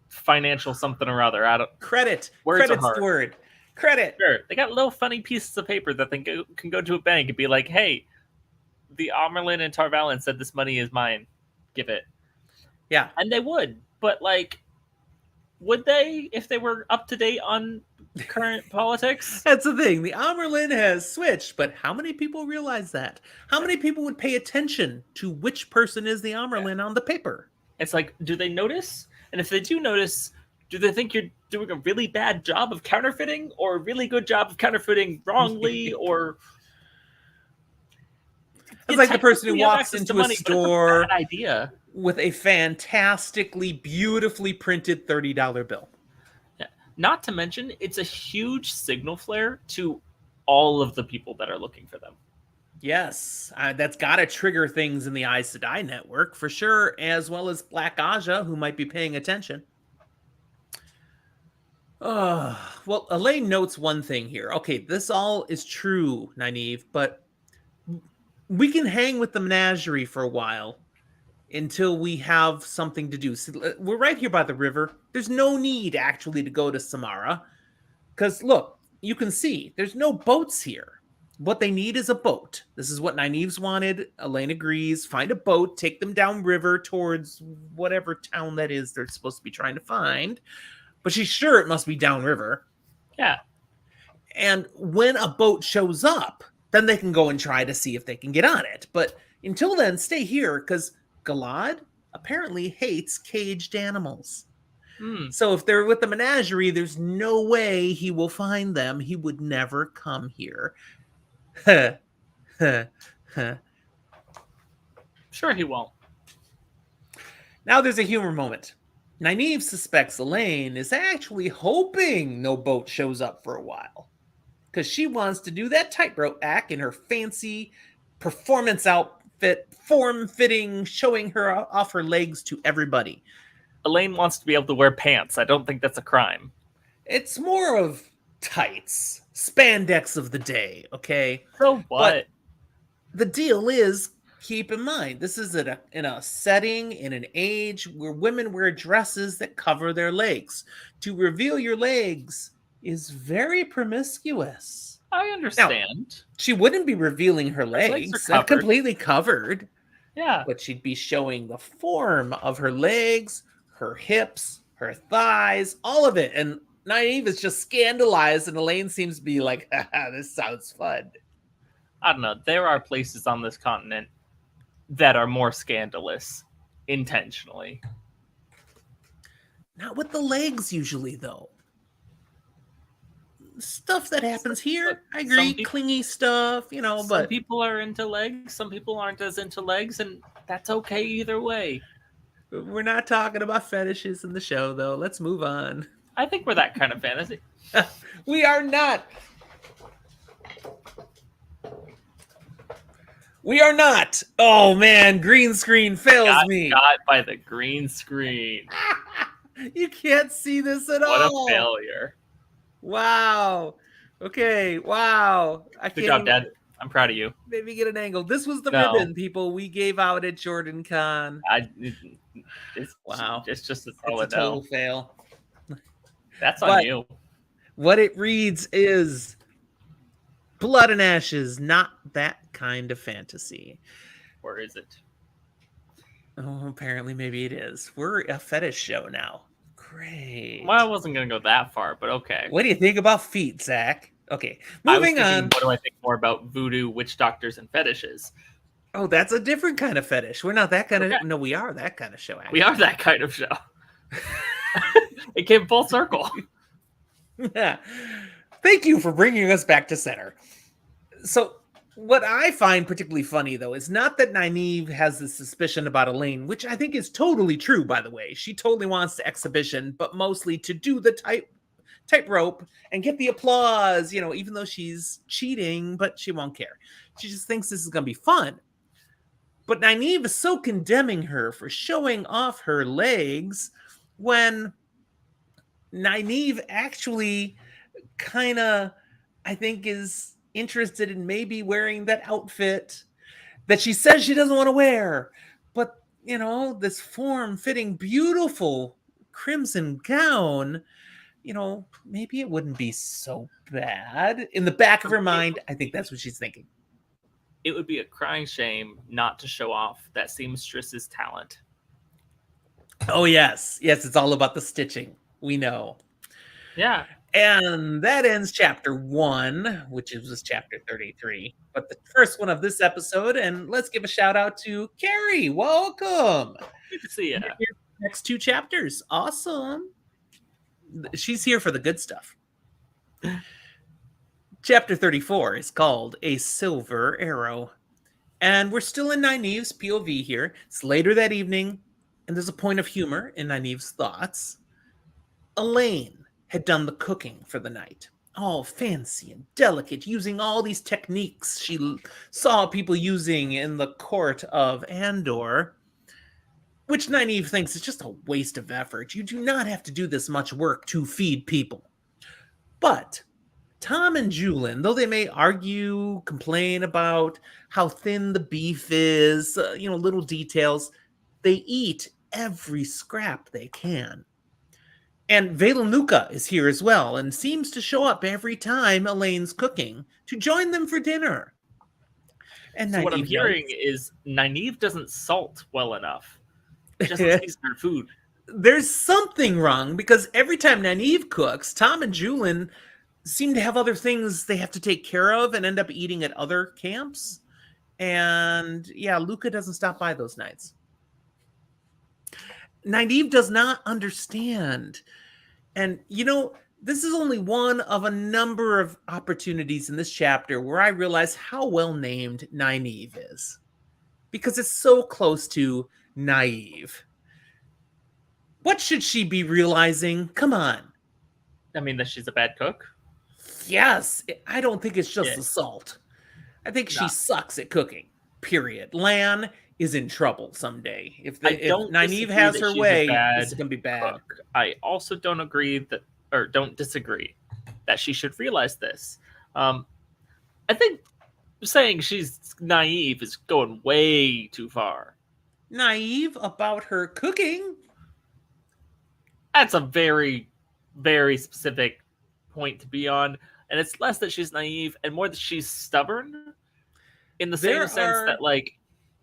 S1: financial something or other. I don't
S2: credit.
S1: Words
S2: Credit's the word. Credit.
S1: Sure, they got little funny pieces of paper that they can go to a bank and be like, "Hey, the Amerlin and Tarvalin said this money is mine. Give it."
S2: Yeah,
S1: and they would, but would they if they were up to date on current politics?
S2: That's the thing. The Amerlin has switched, but how many people realize that? How many people would pay attention to which person is the Amerlin on the paper?
S1: It's like, do they notice? And if they do notice, do they think you're doing a really bad job of counterfeiting or a really good job of counterfeiting wrongly? Or
S2: it's like the person who walks into a
S1: money,
S2: store
S1: a bad idea
S2: with a fantastically, beautifully printed $30 bill.
S1: Yeah. Not to mention, it's a huge signal flare to all of the people that are looking for them.
S2: Yes, that's got to trigger things in the Aes Sedai network for sure, as well as Black Aja, who might be paying attention. Well, Elaine notes one thing here. Okay, this all is true, Nynaeve, but we can hang with the menagerie for a while until we have something to do. So we're right here by the river. There's no need actually to go to Samara. Because look, you can see there's no boats here. What they need is a boat. This is what Nynaeve's wanted. Elaine agrees. Find a boat, take them downriver towards whatever town that is they're supposed to be trying to find. But she's sure it must be downriver.
S1: Yeah.
S2: And when a boat shows up, then they can go and try to see if they can get on it. But until then, stay here because Galad apparently hates caged animals. So if they're with the menagerie, there's no way he will find them. He would never come here.
S1: Sure he won't.
S2: Now there's a humor moment. Nynaeve suspects Elaine is actually hoping no boat shows up for a while. Because she wants to do that tightrope act in her fancy performance outfit, form-fitting, showing her off her legs to everybody.
S1: Elaine wants to be able to wear pants. I don't think that's a crime.
S2: It's more of tights, spandex of the day, okay?
S1: So what?
S2: But the deal is, keep in mind, this is in a setting, in an age where women wear dresses that cover their legs. To reveal your legs is very promiscuous.
S1: I understand.
S2: Now, she wouldn't be revealing her legs. They're completely covered.
S1: Yeah.
S2: But she'd be showing the form of her legs, her hips, her thighs, all of it. And Nynaeve is just scandalized, and Elaine seems to be like, this sounds fun.
S1: I don't know. There are places on this continent that are more scandalous intentionally.
S2: Not with the legs, usually, though. Stuff that happens here, I agree, clingy stuff, you know, but...
S1: Some people are into legs, some people aren't as into legs, and that's okay either way.
S2: We're not talking about fetishes in the show, though. Let's move on.
S1: I think we're that kind of fantasy.
S2: We are not. We are not. Oh, man. Green screen fails me.
S1: Got by the green screen.
S2: You can't see this at
S1: all.
S2: What
S1: a failure.
S2: Wow. Okay. Wow.
S1: Good job, Dad. I'm proud of you.
S2: Maybe get an angle. This was the ribbon, people, we gave out at Jordan Con.
S1: Wow. It's just a
S2: total fail.
S1: That's on you.
S2: What it reads is Blood and Ashes, not that kind of fantasy.
S1: Or is it?
S2: Oh, apparently maybe it is. We're a fetish show now. Great.
S1: Well, I wasn't going to go that far, but okay.
S2: What do you think about feet, Zach? Okay, moving on.
S1: What do I think more about voodoo, witch doctors, and fetishes?
S2: Oh, that's a different kind of fetish. We're not that kind of... No, we are that kind of show, actually.
S1: We are that kind of show. It came full circle.
S2: Yeah. Thank you for bringing us back to center. So, what I find particularly funny, though, is not that Nynaeve has this suspicion about Elaine, which I think is totally true, by the way. She totally wants the exhibition, but mostly to do the tightrope and get the applause, you know, even though she's cheating, but she won't care. She just thinks this is going to be fun. But Nynaeve is so condemning her for showing off her legs when Nynaeve actually kind of, I think, is interested in maybe wearing that outfit that she says she doesn't want to wear. But, you know, this form-fitting, beautiful crimson gown, you know, maybe it wouldn't be so bad. In the back of her mind, I think that's what she's thinking.
S1: It would be a crying shame not to show off that seamstress's talent.
S2: Oh, yes. Yes, it's all about the stitching. We know.
S1: Yeah.
S2: And that ends chapter 1, which was chapter 33. But the first one of this episode, and let's give a shout out to Carrie. Welcome.
S1: Good to see you.
S2: Next 2 chapters. Awesome. She's here for the good stuff. Chapter 34 is called A Silver Arrow. And we're still in Nynaeve's POV here. It's later that evening, and there's a point of humor in Nynaeve's thoughts. Elaine had done the cooking for the night. All fancy and delicate, using all these techniques she saw people using in the court of Andor, which Nynaeve thinks is just a waste of effort. You do not have to do this much work to feed people. But Tom and Julin, though they may argue, complain about how thin the beef is, little details, they eat every scrap they can. And Valenuka is here as well and seems to show up every time Elaine's cooking to join them for dinner. And
S1: So what I'm
S2: Nynaeve
S1: hearing
S2: notes,
S1: is Nynaeve doesn't salt well enough. She doesn't season her food.
S2: there's something wrong because every time Nynaeve cooks, Tom and Julin seem to have other things they have to take care of and end up eating at other camps. And yeah, Luca doesn't stop by those nights. Nynaeve does not understand. And, this is only one of a number of opportunities in this chapter where I realize how well named Nynaeve is. Because it's so close to naive. What should she be realizing? Come on.
S1: I mean, that she's a bad cook?
S2: Yes. I don't think it's just the salt. I think she sucks at cooking. Period. Lan is in trouble someday. If Nynaeve has her way, this is going to be bad.
S1: Cook. I also don't disagree that she should realize this. I think saying she's naive is going way too far.
S2: Naive about her cooking?
S1: That's a very, very specific point to be on. And it's less that she's naive and more that she's stubborn in the same sense that, like...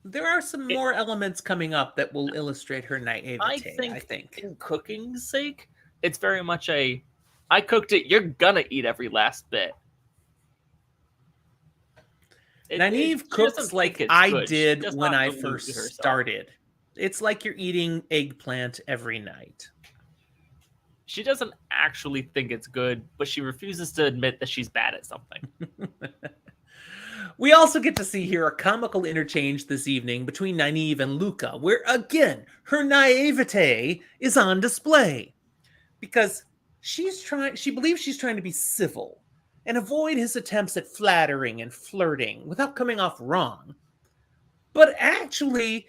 S2: There are some more elements coming up that will illustrate her naivete, I think.
S1: In cooking's sake, it's very much I cooked it, you're gonna eat every last bit.
S2: Nynaeve cooks like I did when I first started. It's like you're eating eggplant every night.
S1: She doesn't actually think it's good, but she refuses to admit that she's bad at something.
S2: We also get to see here a comical interchange this evening between Nynaeve and Luca, where again, her naivete is on display. Because she believes she's trying to be civil and avoid his attempts at flattering and flirting without coming off wrong. But actually,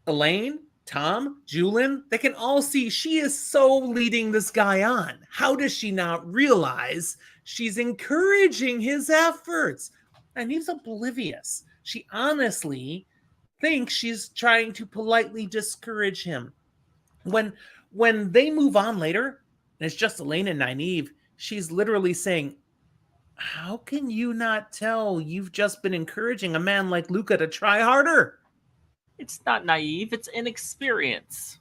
S2: Elaine, Tom, Julin, they can all see she is so leading this guy on. How does she not realize she's encouraging his efforts? And he's oblivious. She honestly thinks she's trying to politely discourage him. When they move on later, and it's just Elaine and Nynaeve, she's literally saying, how can you not tell you've just been encouraging a man like Luca to try harder?
S1: It's not naive, it's inexperience.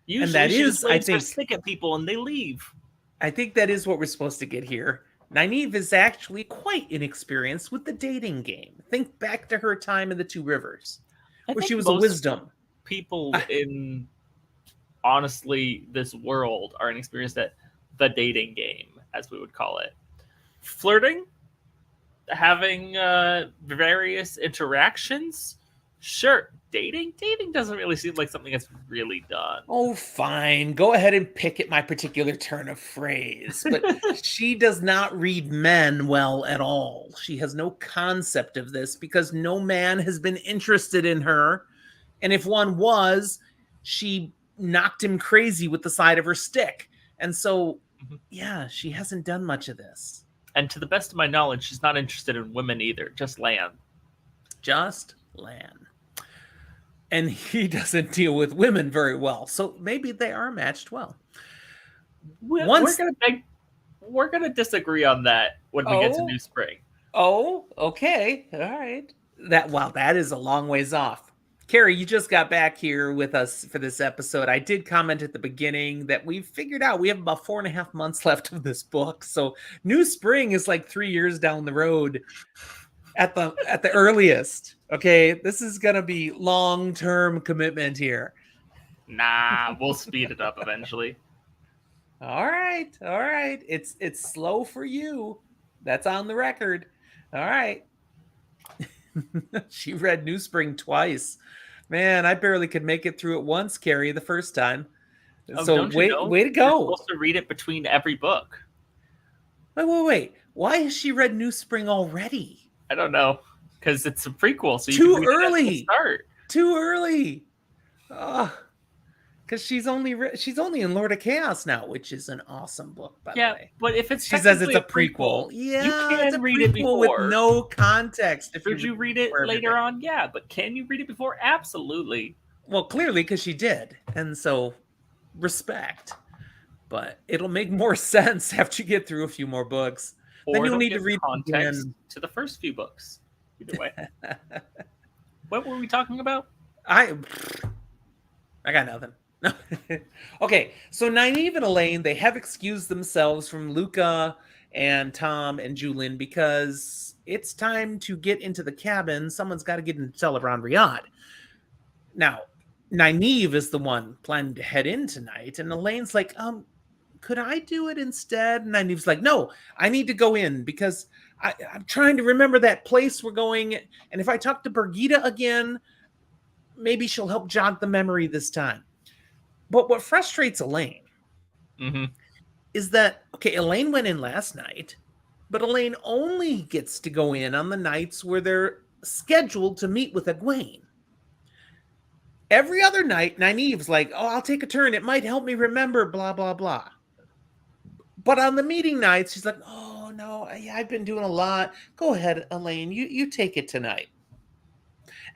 S1: Usually
S2: and that is, I think,
S1: stick at people and they leave.
S2: I think that is what we're supposed to get here. Nynaeve is actually quite inexperienced with the dating game. Think back to her time in the Two Rivers, where she was a wisdom.
S1: People in, honestly, this world are inexperienced at the dating game, as we would call it. Flirting, having various interactions, sure. Dating doesn't really seem like something that's really done.
S2: Oh, fine. Go ahead and pick at my particular turn of phrase. But she does not read men well at all. She has no concept of this because no man has been interested in her. And if one was, she knocked him crazy with the side of her stick. And so, yeah, she hasn't done much of this.
S1: And to the best of my knowledge, she's not interested in women either. Just Lan.
S2: Just Lan. And he doesn't deal with women very well. So maybe they are matched well.
S1: We're going to disagree on that when we get to New Spring.
S2: Oh, okay. All right. That is a long ways off. Carrie, you just got back here with us for this episode. I did comment at the beginning that we've figured out we have about 4.5 months left of this book. So New Spring is like 3 years down the road at the earliest. Okay, this is gonna be long-term commitment here.
S1: Nah, we'll speed it up eventually.
S2: All right. It's slow for you. That's on the record. All right. She read New Spring twice. Man, I barely could make it through it once, Carrie, the first time. So way to go.
S1: You're supposed to read it between every book.
S2: Wait. Why has she read New Spring already?
S1: I don't know. Because it's a prequel, so
S2: Too early. Too early. Because Because she's only in Lord of Chaos now, which is an awesome book, by the
S1: Yeah,
S2: way.
S1: but if it's
S2: She says it's
S1: technically
S2: a prequel.
S1: you
S2: Yeah, it's a
S1: can read it
S2: prequel with
S1: before.
S2: no context. If
S1: Could you read it
S2: for
S1: later
S2: everything.
S1: on? Yeah, but can you read it before? Absolutely.
S2: Well, clearly, because she did, and so respect. But it'll make more sense after you get through a few more books. Then
S1: Or
S2: you'll
S1: it'll
S2: need to
S1: give
S2: read it
S1: context
S2: again.
S1: to the first few books. Either way. What were we talking about?
S2: I got nothing. Okay, so Nynaeve and Elaine, they have excused themselves from Luca and Tom and Julin because it's time to get into the cabin. Someone's got to get into Celeron Riyadh. Now, Nynaeve is the one planning to head in tonight, and Elaine's like, could I do it instead? And Nynaeve's like, no, I need to go in because I'm trying to remember that place we're going. And if I talk to Birgitte again, maybe she'll help jog the memory this time. But what frustrates Elaine is that, okay, Elaine went in last night, but Elaine only gets to go in on the nights where they're scheduled to meet with Egwene. Every other night, Nynaeve's like, oh, I'll take a turn. It might help me remember, blah, blah, blah. But on the meeting nights, she's like, oh, no, I've been doing a lot. Go ahead, Elaine. You take it tonight.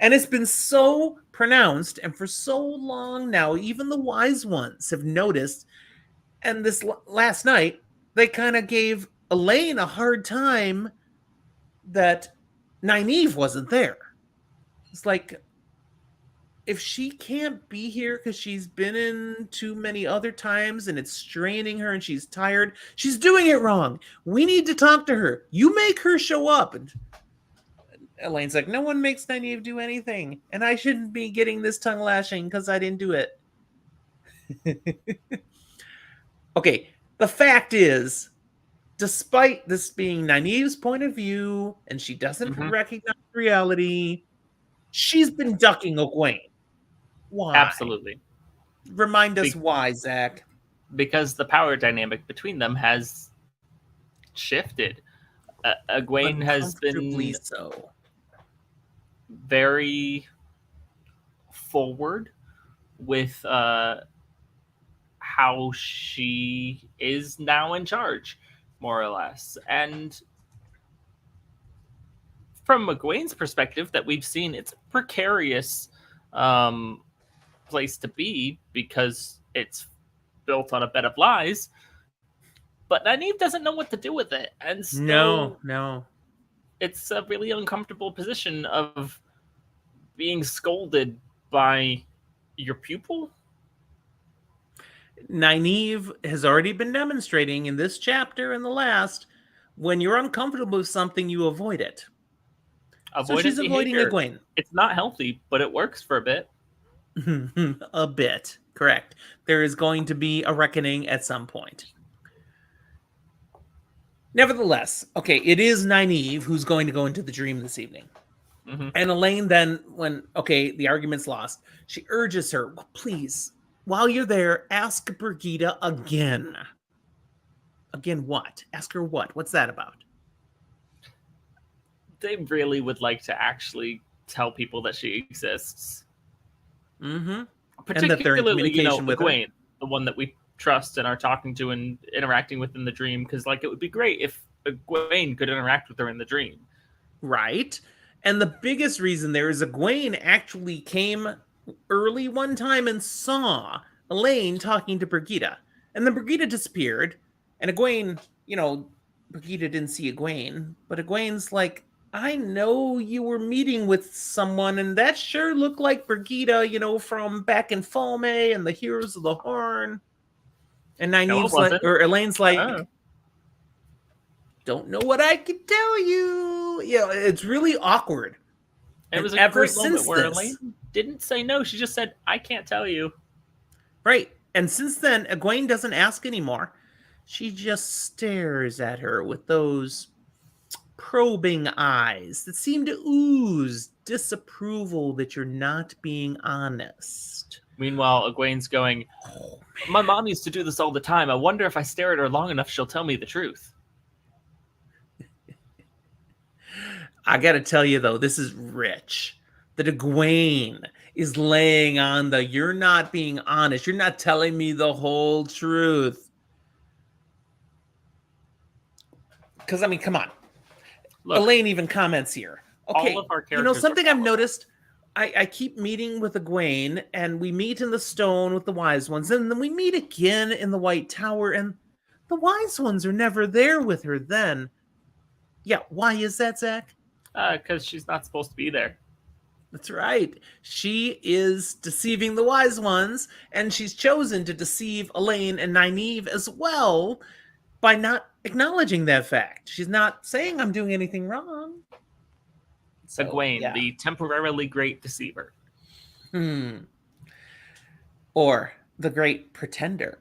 S2: And it's been so pronounced, and for so long now, even the wise ones have noticed. And this last night, they kind of gave Elaine a hard time that Nynaeve wasn't there. It's like, if she can't be here because she's been in too many other times and it's straining her and she's tired, she's doing it wrong. We need to talk to her. You make her show up. And Elaine's like, no one makes Nynaeve do anything, and I shouldn't be getting this tongue lashing because I didn't do it. Okay, the fact is, despite this being Nynaeve's point of view, and she doesn't recognize reality, she's been ducking Egwene. Why?
S1: Absolutely.
S2: Remind us why, Zach.
S1: Because the power dynamic between them has shifted. Egwene has been
S2: so
S1: very forward with how she is now in charge, more or less. And from Egwene's perspective that we've seen, it's a precarious place to be because it's built on a bed of lies. But Nynaeve doesn't know what to do with it. And so
S2: no.
S1: It's a really uncomfortable position of being scolded by your pupil.
S2: Nynaeve has already been demonstrating in this chapter and the last, when you're uncomfortable with something, you avoid it. So she's avoiding Egwene.
S1: It's not healthy, but it works for a bit.
S2: A bit, correct. There is going to be a reckoning at some point. Nevertheless, okay, it is Nynaeve who's going to go into the dream this evening. And Elaine then, when, the argument's lost, she urges her, please, while you're there, ask Birgitte again. Again what? Ask her what? What's that about?
S1: They really would like to actually tell people that she exists.
S2: Particularly,
S1: and that they're in
S2: communication with
S1: Egwene,
S2: her.
S1: The one that we trust and are talking to and interacting with in the dream, because it would be great if Egwene could interact with her in the dream.
S2: Right. And the biggest reason there is Egwene actually came early one time and saw Elaine talking to Birgitte. And then Birgitte disappeared. And Egwene, Birgitte didn't see Egwene. But Egwene's like, I know you were meeting with someone, and that sure looked like Birgitte, from back in Falme and the Heroes of the Horn. And Nynaeve's like, or Elaine's like, don't know what I can tell you. It's really awkward.
S1: It was a great moment where Elaine didn't say no. She just said, I can't tell you.
S2: Right. And since then, Egwene doesn't ask anymore. She just stares at her with those probing eyes that seem to ooze disapproval that you're not being honest.
S1: Meanwhile, Egwene's going, my mom used to do this all the time. I wonder if I stare at her long enough, she'll tell me the truth.
S2: I gotta tell you, though, this is rich. That Egwene is laying on the, you're not being honest. You're not telling me the whole truth. Because, I mean, come on. Look, Elaine even comments here. Okay,
S1: all of our characters
S2: something I've noticed, I keep meeting with Egwene, and we meet in the stone with the wise ones, and then we meet again in the White Tower, and the wise ones are never there with her then. Yeah, why is that, Zach?
S1: Because she's not supposed to be there.
S2: That's right. She is deceiving the wise ones, and she's chosen to deceive Elaine and Nynaeve as well by not acknowledging that fact. She's not saying I'm doing anything wrong.
S1: So, Egwene, the temporarily great deceiver.
S2: Or the great pretender.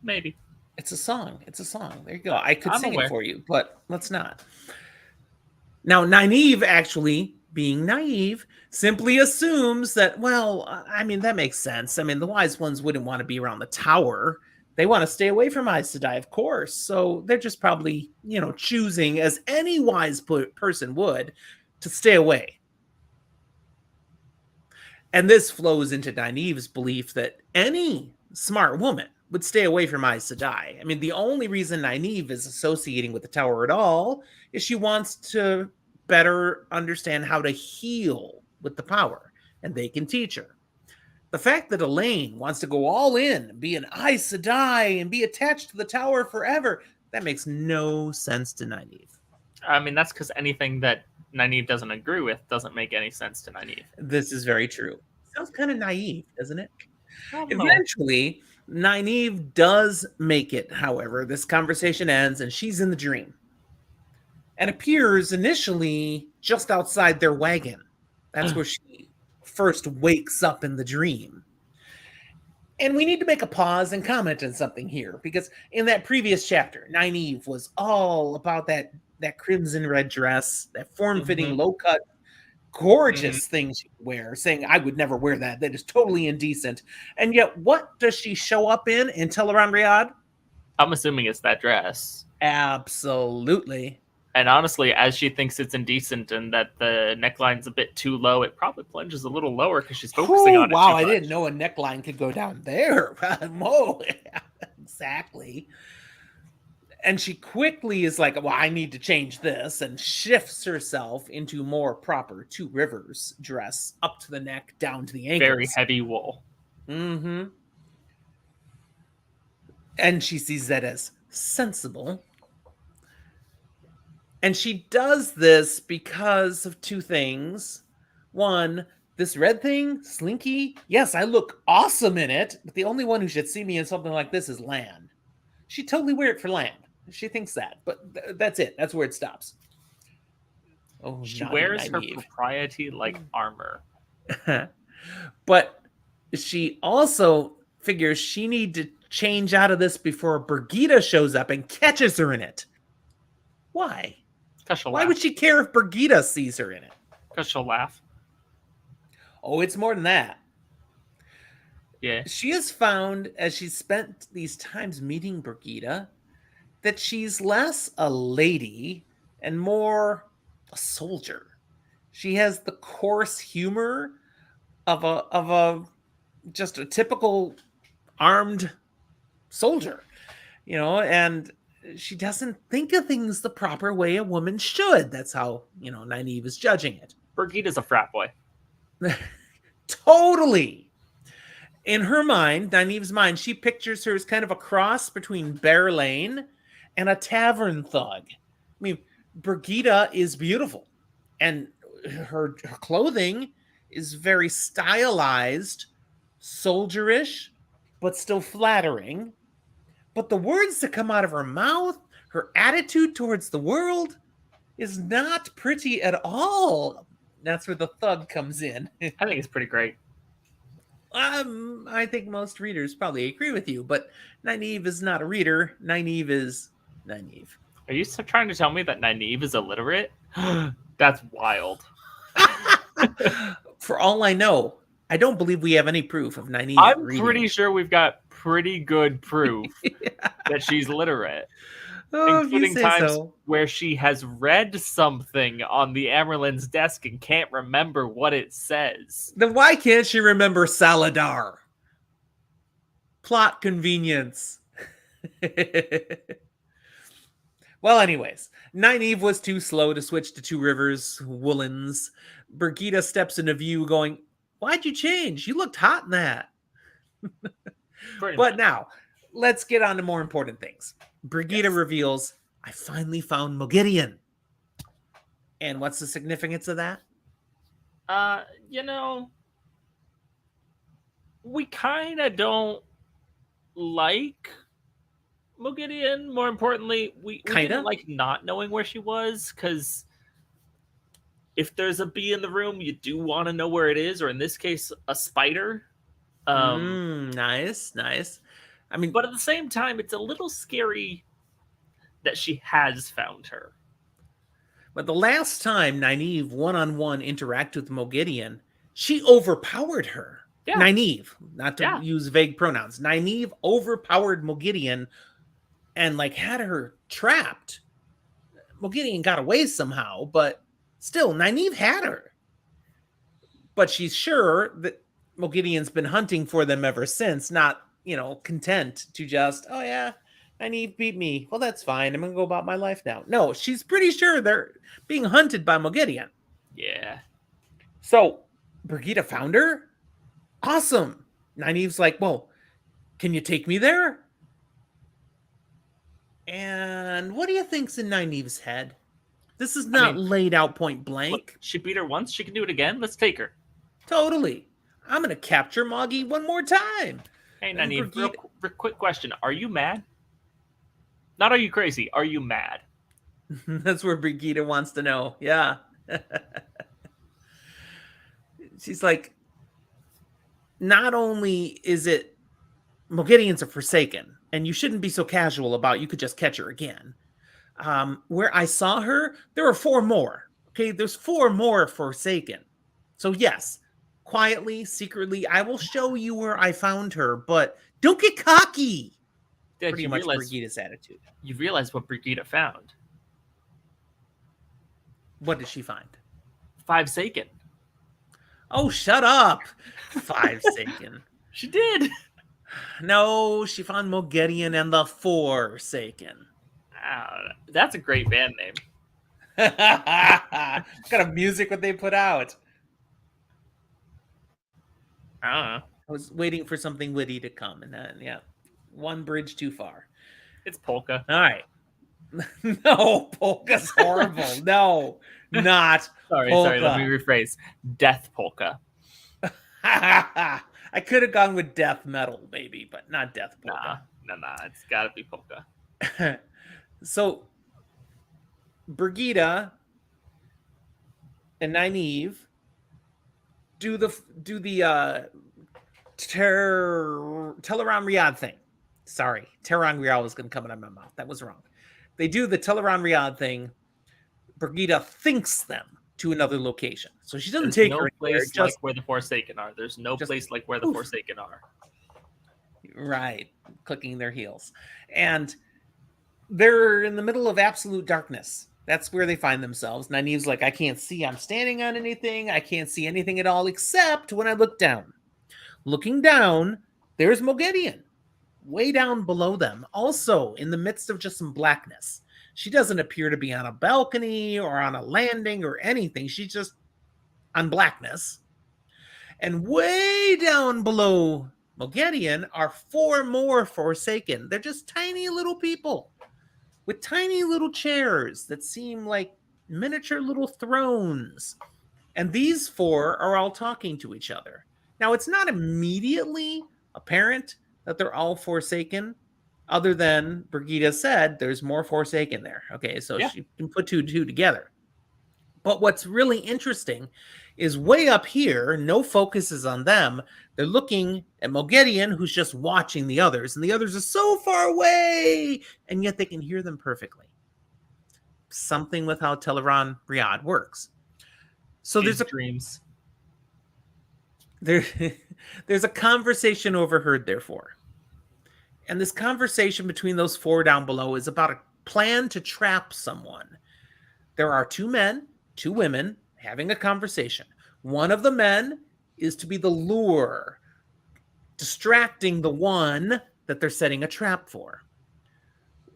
S1: Maybe.
S2: It's a song. It's a song. There you go. I could sing it for you, but let's not. Now, Nynaeve, actually, being naive, simply assumes that, well, I mean, that makes sense. I mean, the wise ones wouldn't want to be around the tower. They want to stay away from Aes Sedai, of course. So they're just probably, choosing, as any wise person would, to stay away. And this flows into Nynaeve's belief that any smart woman would stay away from Aes Sedai. I mean, the only reason Nynaeve is associating with the tower at all is she wants to better understand how to heal with the power, and they can teach her. The fact that Elaine wants to go all in and be an Aes Sedai and be attached to the tower forever, that makes no sense to Nynaeve.
S1: I mean, that's because anything that Nynaeve doesn't agree with doesn't make any sense to Nynaeve.
S2: This is very true. Sounds kind of naive, doesn't it? Eventually, Nynaeve does make it, however. This conversation ends, and she's in the dream. And appears initially just outside their wagon. That's where she first wakes up in the dream. And we need to make a pause and comment on something here, because in that previous chapter, Nynaeve was all about that crimson red dress, that form-fitting, low-cut, gorgeous thing she would wear, saying, I would never wear that. That is totally indecent. And yet, what does she show up in Teleron Riyadh?
S1: I'm assuming it's that dress.
S2: Absolutely.
S1: And honestly, as she thinks it's indecent and that the neckline's a bit too low, it probably plunges a little lower because she's focusing on it.
S2: Wow, I didn't know a neckline could go down there. Whoa, exactly. And she quickly is like, well, I need to change this, and shifts herself into more proper Two Rivers dress, up to the neck, down to the ankles.
S1: Very heavy wool.
S2: Mm-hmm. And she sees that as sensible. And she does this because of two things. One, this red thing, Slinky, yes, I look awesome in it, but the only one who should see me in something like this is Lan. She'd totally wear it for Lan. She thinks that, but that's it. That's where it stops.
S1: Oh, she wears her propriety like armor.
S2: But she also figures she needs to change out of this before Birgitte shows up and catches her in it. Why? Why would she care if Birgitte sees her in it?
S1: Because she'll laugh.
S2: Oh, it's more than that.
S1: Yeah.
S2: She has found, as she's spent these times meeting Birgitte, that she's less a lady and more a soldier. She has the coarse humor of a just a typical armed soldier, and she doesn't think of things the proper way a woman should. That's how, Nynaeve is judging it.
S1: Birgitte's a frat boy.
S2: Totally. In her mind, Nynaeve's mind, she pictures her as kind of a cross between Bear Lane and a tavern thug. I mean, Birgitte is beautiful, and her clothing is very stylized, soldierish, but still flattering. But the words that come out of her mouth, her attitude towards the world, is not pretty at all. That's where the thug comes in.
S1: I think it's pretty great.
S2: I think most readers probably agree with you, but Nynaeve is not a reader. Nynaeve is Nynaeve.
S1: Are you trying to tell me that Nynaeve is illiterate? That's wild.
S2: For all I know, I don't believe we have any proof of Nynaeve
S1: I'm
S2: reading.
S1: pretty sure we've got pretty good proof that she's literate.
S2: Oh, if you
S1: including
S2: say
S1: times
S2: so.
S1: where she has read something on the Amerlin's desk and can't remember what it says.
S2: Then why can't she remember Saladar? Plot convenience. Well, anyways, Nynaeve was too slow to switch to Two Rivers woolens. Birgitte steps into view going, "Why'd you change? You looked hot in that."
S1: Pretty
S2: But
S1: much.
S2: now, let's get on to more important things. Birgitte
S1: Yes.
S2: reveals, "I finally found Moghedien." And what's the significance of that?
S1: You know, we kind of don't like Moghedien. More importantly, we didn't
S2: Kinda.
S1: like not knowing where she was, because if there's a bee in the room, you do want to know where it is, or in this case, a spider.
S2: Nice, nice. I mean,
S1: But at the same time, it's a little scary that she has found her.
S2: but the last time Nynaeve one-on-one interacted with Moghedien, she overpowered her.
S1: Yeah.
S2: Nynaeve, not to
S1: Yeah.
S2: use vague pronouns. Nynaeve overpowered Moghedien and like had her trapped. Moghedien got away somehow, but still, Nynaeve had her. But she's sure that Moghedien's been hunting for them ever since, not, content to just, oh yeah, Nynaeve beat me. Well, that's fine. I'm going to go about my life now. No, she's pretty sure they're being hunted by Moghedien.
S1: Yeah.
S2: So, Birgitte found her? Awesome. Nynaeve's like, well, can you take me there? And what do you think's in Nynaeve's head? This is not laid out point blank.
S1: Look, she beat her once. She can do it again. Let's take her.
S2: Totally. I'm going to capture Moggy one more time.
S1: Hey, Nynaeve, real quick question. Are you mad? Not are you crazy. Are you mad?
S2: That's where Birgitte wants to know. Yeah. She's like, not only is it Moghedien's a Forsaken, and you shouldn't be so casual about you could just catch her again. Where I saw her, there are 4 more. Okay, there's 4 more Forsaken. So yes, quietly, secretly, I will show you where I found her, but don't get cocky.
S1: Did
S2: Pretty much Birgitte's attitude.
S1: You realize what Birgitte found?
S2: What did she find?
S1: 5 Saken.
S2: Oh, shut up. 5 Saken.
S1: She did.
S2: No, she found Moghedien and the Forsaken.
S1: That's a great band name.
S2: What kind of music would they put out?
S1: I don't know.
S2: I was waiting for something witty to come, and then, yeah, one bridge too far.
S1: It's polka.
S2: All right. No, polka's horrible. No, not
S1: Sorry,
S2: polka.
S1: let me rephrase. Death polka.
S2: I could have gone with death metal, maybe, but not death polka.
S1: Nah. It's got to be polka.
S2: So, Birgitte and Nynaeve do the Teleron Riyadh thing. Sorry, Tehran Riyadh was going to come out of my mouth. That was wrong. They do the Teleron Riyadh thing. Birgitte thinks them to another location, so she doesn't take her
S1: place
S2: anywhere,
S1: like where the Forsaken are. There's no place like where the Forsaken are.
S2: Right, clicking their heels, and they're in the middle of absolute darkness. That's where they find themselves. Nynaeve's like, I can't see. I'm standing on anything. I can't see anything at all except when I look down. Looking down, there's Moghedien, way down below them, also in the midst of just some blackness. She doesn't appear to be on a balcony or on a landing or anything. She's just on blackness. And way down below Moghedien are 4 more Forsaken. They're just tiny little people with tiny little chairs that seem like miniature little thrones. And these 4 are all talking to each other. Now, it's not immediately apparent that they're all Forsaken, other than Birgitte said there's more Forsaken there. Okay, so she can put 2 together. But what's really interesting is way up here, no focus is on them. They're looking at Moghedien, who's just watching the others, and the others are so far away, and yet they can hear them perfectly. Something with how Teleron Riyadh works. So there's
S1: dreams.
S2: There's a conversation overheard, therefore. And this conversation between those 4 down below is about a plan to trap someone. There are 2 men, 2 women having a conversation. One of the men is to be the lure, distracting the one that they're setting a trap for.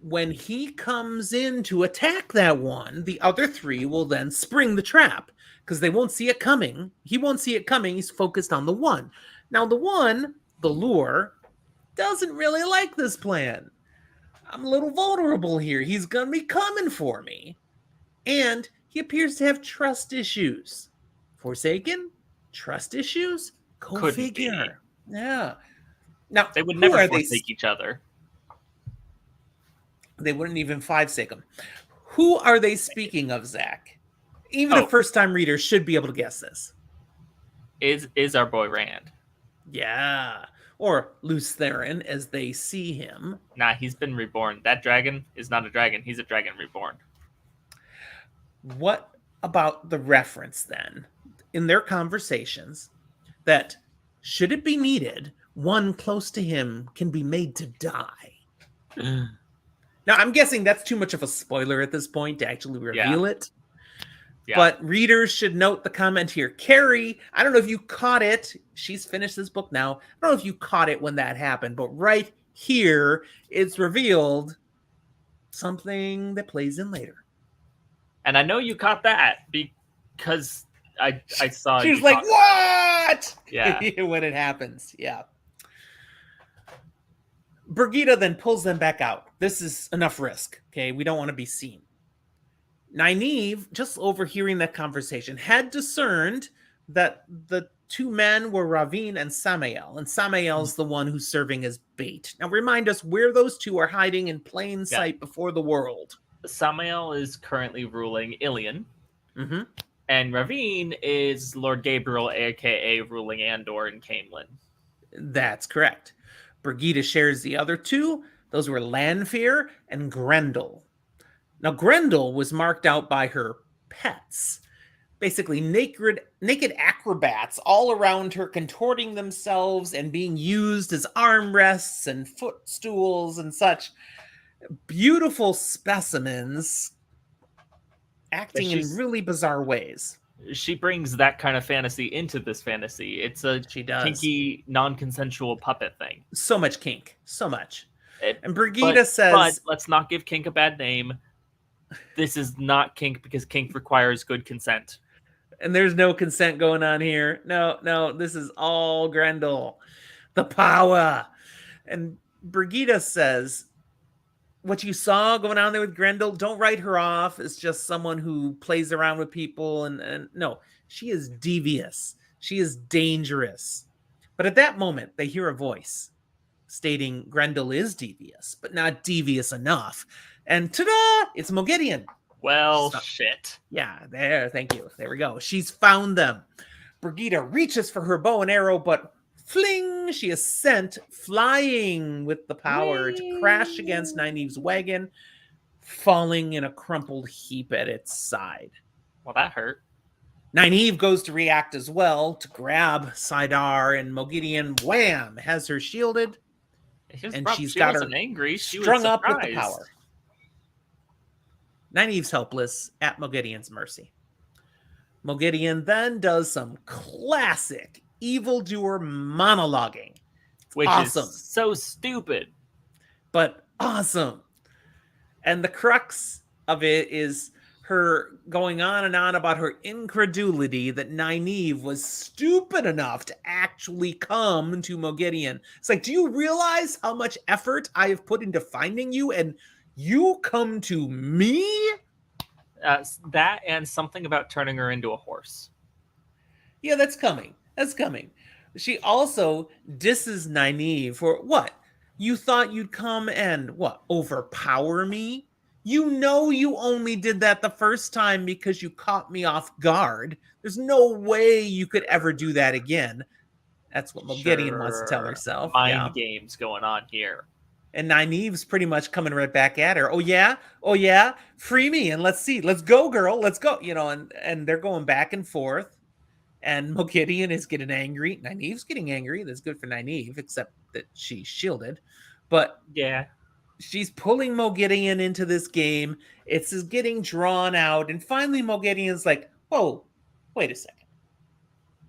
S2: When he comes in to attack that one, the other 3 will then spring the trap because they won't see it coming. He won't see it coming. He's focused on the one. Now, the one, the lure, doesn't really like this plan. I'm a little vulnerable here. He's going to be coming for me. And he appears to have trust issues. Forsaken? Trust issues? Go
S1: Couldn't
S2: figure. Yeah. Now,
S1: They would
S2: who
S1: never
S2: are
S1: forsake each other.
S2: They wouldn't even 5-sake them. Who are they speaking of, Zach? Even a first-time reader should be able to guess this.
S1: Is our boy Rand.
S2: Yeah. Or Luce Theron, as they see him.
S1: Nah, he's been reborn. That dragon is not a dragon. He's a dragon reborn.
S2: What about the reference, then, in their conversations, that, should it be needed, one close to him can be made to die? Now, I'm guessing that's too much of a spoiler at this point to actually reveal it. Yeah. But readers should note the comment here. Carrie, I don't know if you caught it. She's finished this book now. I don't know if you caught it when that happened, but right here, it's revealed something that plays in later.
S1: And I know you caught that because I saw.
S2: She was like, "What?"
S1: Yeah,
S2: when it happens. Yeah. Birgitte then pulls them back out. This is enough risk. Okay, we don't want to be seen. Nynaeve, just overhearing that conversation, had discerned that the 2 men were Ravine and Samael, and Samael's the one who's serving as bait. Now, remind us where those 2 are hiding in plain sight before the world.
S1: Samael is currently ruling Ilion,
S2: mm-hmm.
S1: and Ravine is Lord Gabriel, aka ruling Andor and Camelin.
S2: That's correct. Birgitte shares the other 2. Those were Lanfear and Grendel. Now, Grendel was marked out by her pets. Basically, naked acrobats all around her, contorting themselves and being used as armrests and footstools and such. Beautiful specimens acting in really bizarre ways.
S1: She brings that kind of fantasy into this fantasy. It's a kinky, non-consensual puppet thing.
S2: So much kink. So much. And Birgitte says...
S1: But let's not give kink a bad name. This is not kink because kink requires good consent.
S2: And there's no consent going on here. No, this is all Grendel. The power. And Birgitte says, what you saw going on there with Grendel, don't write her off as just someone who plays around with people. And no, she is devious. She is dangerous. But at that moment, they hear a voice stating Grendel is devious, but not devious enough. And ta-da! It's Moghedien.
S1: Well, shit.
S2: Yeah, there. Thank you. There we go. She's found them. Birgitte reaches for her bow and arrow, but fling! She is sent flying with the power to crash against Nynaeve's wagon, falling in a crumpled heap at its side.
S1: Well, that hurt.
S2: Nynaeve goes to react as well to grab Saidar, and Moghedien, wham, has her shielded. She's got her
S1: angry.
S2: strung up with the power. Nynaeve's helpless at Moghedien's mercy. Moghedien then does some classic evildoer monologuing.
S1: Which awesome. Is so stupid.
S2: But awesome. And the crux of it is her going on and on about her incredulity that Nynaeve was stupid enough to actually come to Moghedien. It's like, do you realize how much effort I have put into finding you, and you come to me?
S1: That and something about turning her into a horse.
S2: Yeah, that's coming. That's coming. She also disses Nynaeve for what? You thought you'd come and, what, overpower me? You know you only did that the first time because you caught me off guard. There's no way you could ever do that again. That's what Moghedien wants to tell herself.
S1: Mind games going on here.
S2: And Nynaeve's pretty much coming right back at her. Oh yeah, free me and let's see. Let's go, girl. Let's go. You know, and they're going back and forth. And Moghedien is getting angry. Nynaeve's getting angry. That's good for Nynaeve, except that she's shielded. But
S1: yeah,
S2: She's pulling Moghedien into this game. It's getting drawn out. And finally, Moghedien's like, whoa, wait a second.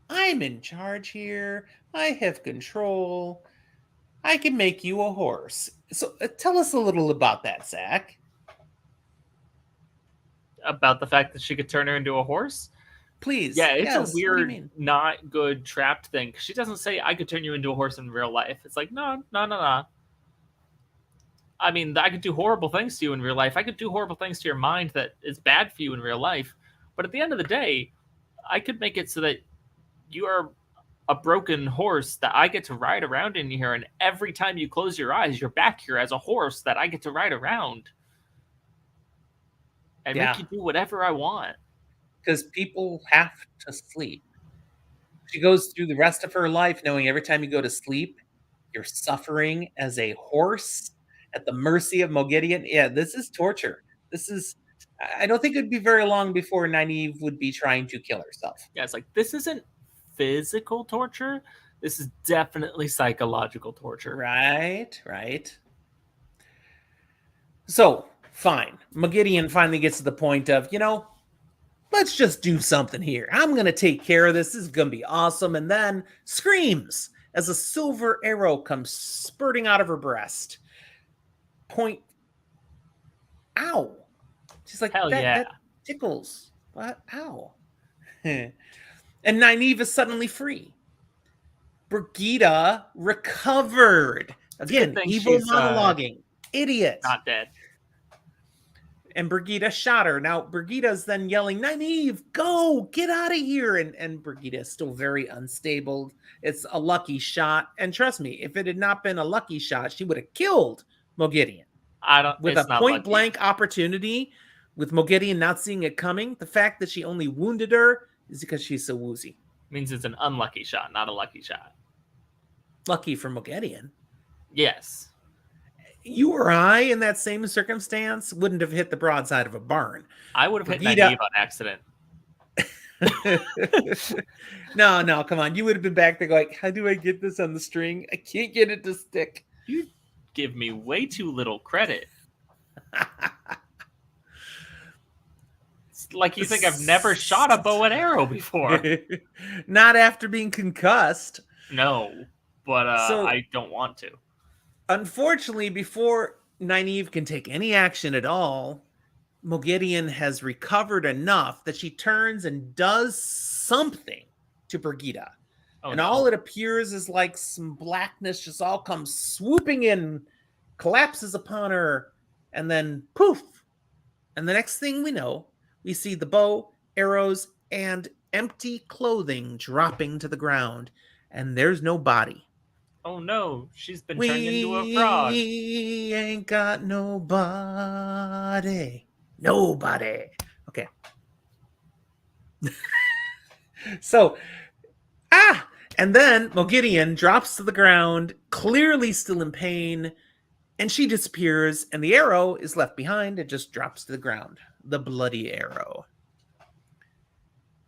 S2: I'm in charge here. I have control. I can make you a horse. So tell us a little about that, Zach.
S1: About the fact that she could turn her into a horse.
S2: Please.
S1: Yeah, it's
S2: yes.
S1: a weird, not good trapped thing. She doesn't say, I could turn you into a horse in real life. It's like, no. I mean, I could do horrible things to you in real life. I could do horrible things to your mind that is bad for you in real life. But at the end of the day, I could make it so that you are a broken horse that I get to ride around in here. And every time you close your eyes, you're back here as a horse that I get to ride around. And make you do whatever I want.
S2: Because people have to sleep. She goes through the rest of her life knowing every time you go to sleep, you're suffering as a horse at the mercy of Moghedien. Yeah, this is torture. I don't think it'd be very long before Nynaeve would be trying to kill herself.
S1: Yeah, it's like, this isn't physical torture. This is definitely psychological torture.
S2: Right. So, fine. Moghedien finally gets to the point of, let's just do something here. I'm going to take care of this. This is going to be awesome. And then screams as a silver arrow comes spurting out of her breast. Point. Ow. She's like, that tickles. What? Ow. And Nynaeve is suddenly free. Birgitte recovered. Again, evil monologuing. Idiot.
S1: Not dead.
S2: And Birgitte shot her. Now, Birgitte's then yelling, Nynaeve, go! Get out of here! And Birgitte is still very unstable. It's a lucky shot. And trust me, if it had not been a lucky shot, she would have killed Moghedien. With a point-blank opportunity, with Moghedien not seeing it coming, the fact that she only wounded her is because she's so woozy.
S1: Means it's an unlucky shot, not a lucky shot.
S2: Lucky for Moghedien.
S1: Yes.
S2: You or I, in that same circumstance, wouldn't have hit the broadside of a barn.
S1: I would have hit Nynaeve on accident.
S2: No, come on. You would have been back there going, how do I get this on the string? I can't get it to stick.
S1: You give me way too little credit. It's like you think I've never shot a bow and arrow before.
S2: Not after being concussed.
S1: No, but I don't want to.
S2: Unfortunately, before Nynaeve can take any action at all, Moghedien has recovered enough that she turns and does something to Birgitte. All it appears is like some blackness just all comes swooping in, collapses upon her, and then poof. And the next thing we know, we see the bow, arrows, and empty clothing dropping to the ground. And there's no body.
S1: Oh no, she's been turned into a frog.
S2: We ain't got nobody. Nobody. Okay. So, and then Moghedien drops to the ground, clearly still in pain, and she disappears, and the arrow is left behind. It just drops to the ground. The bloody arrow.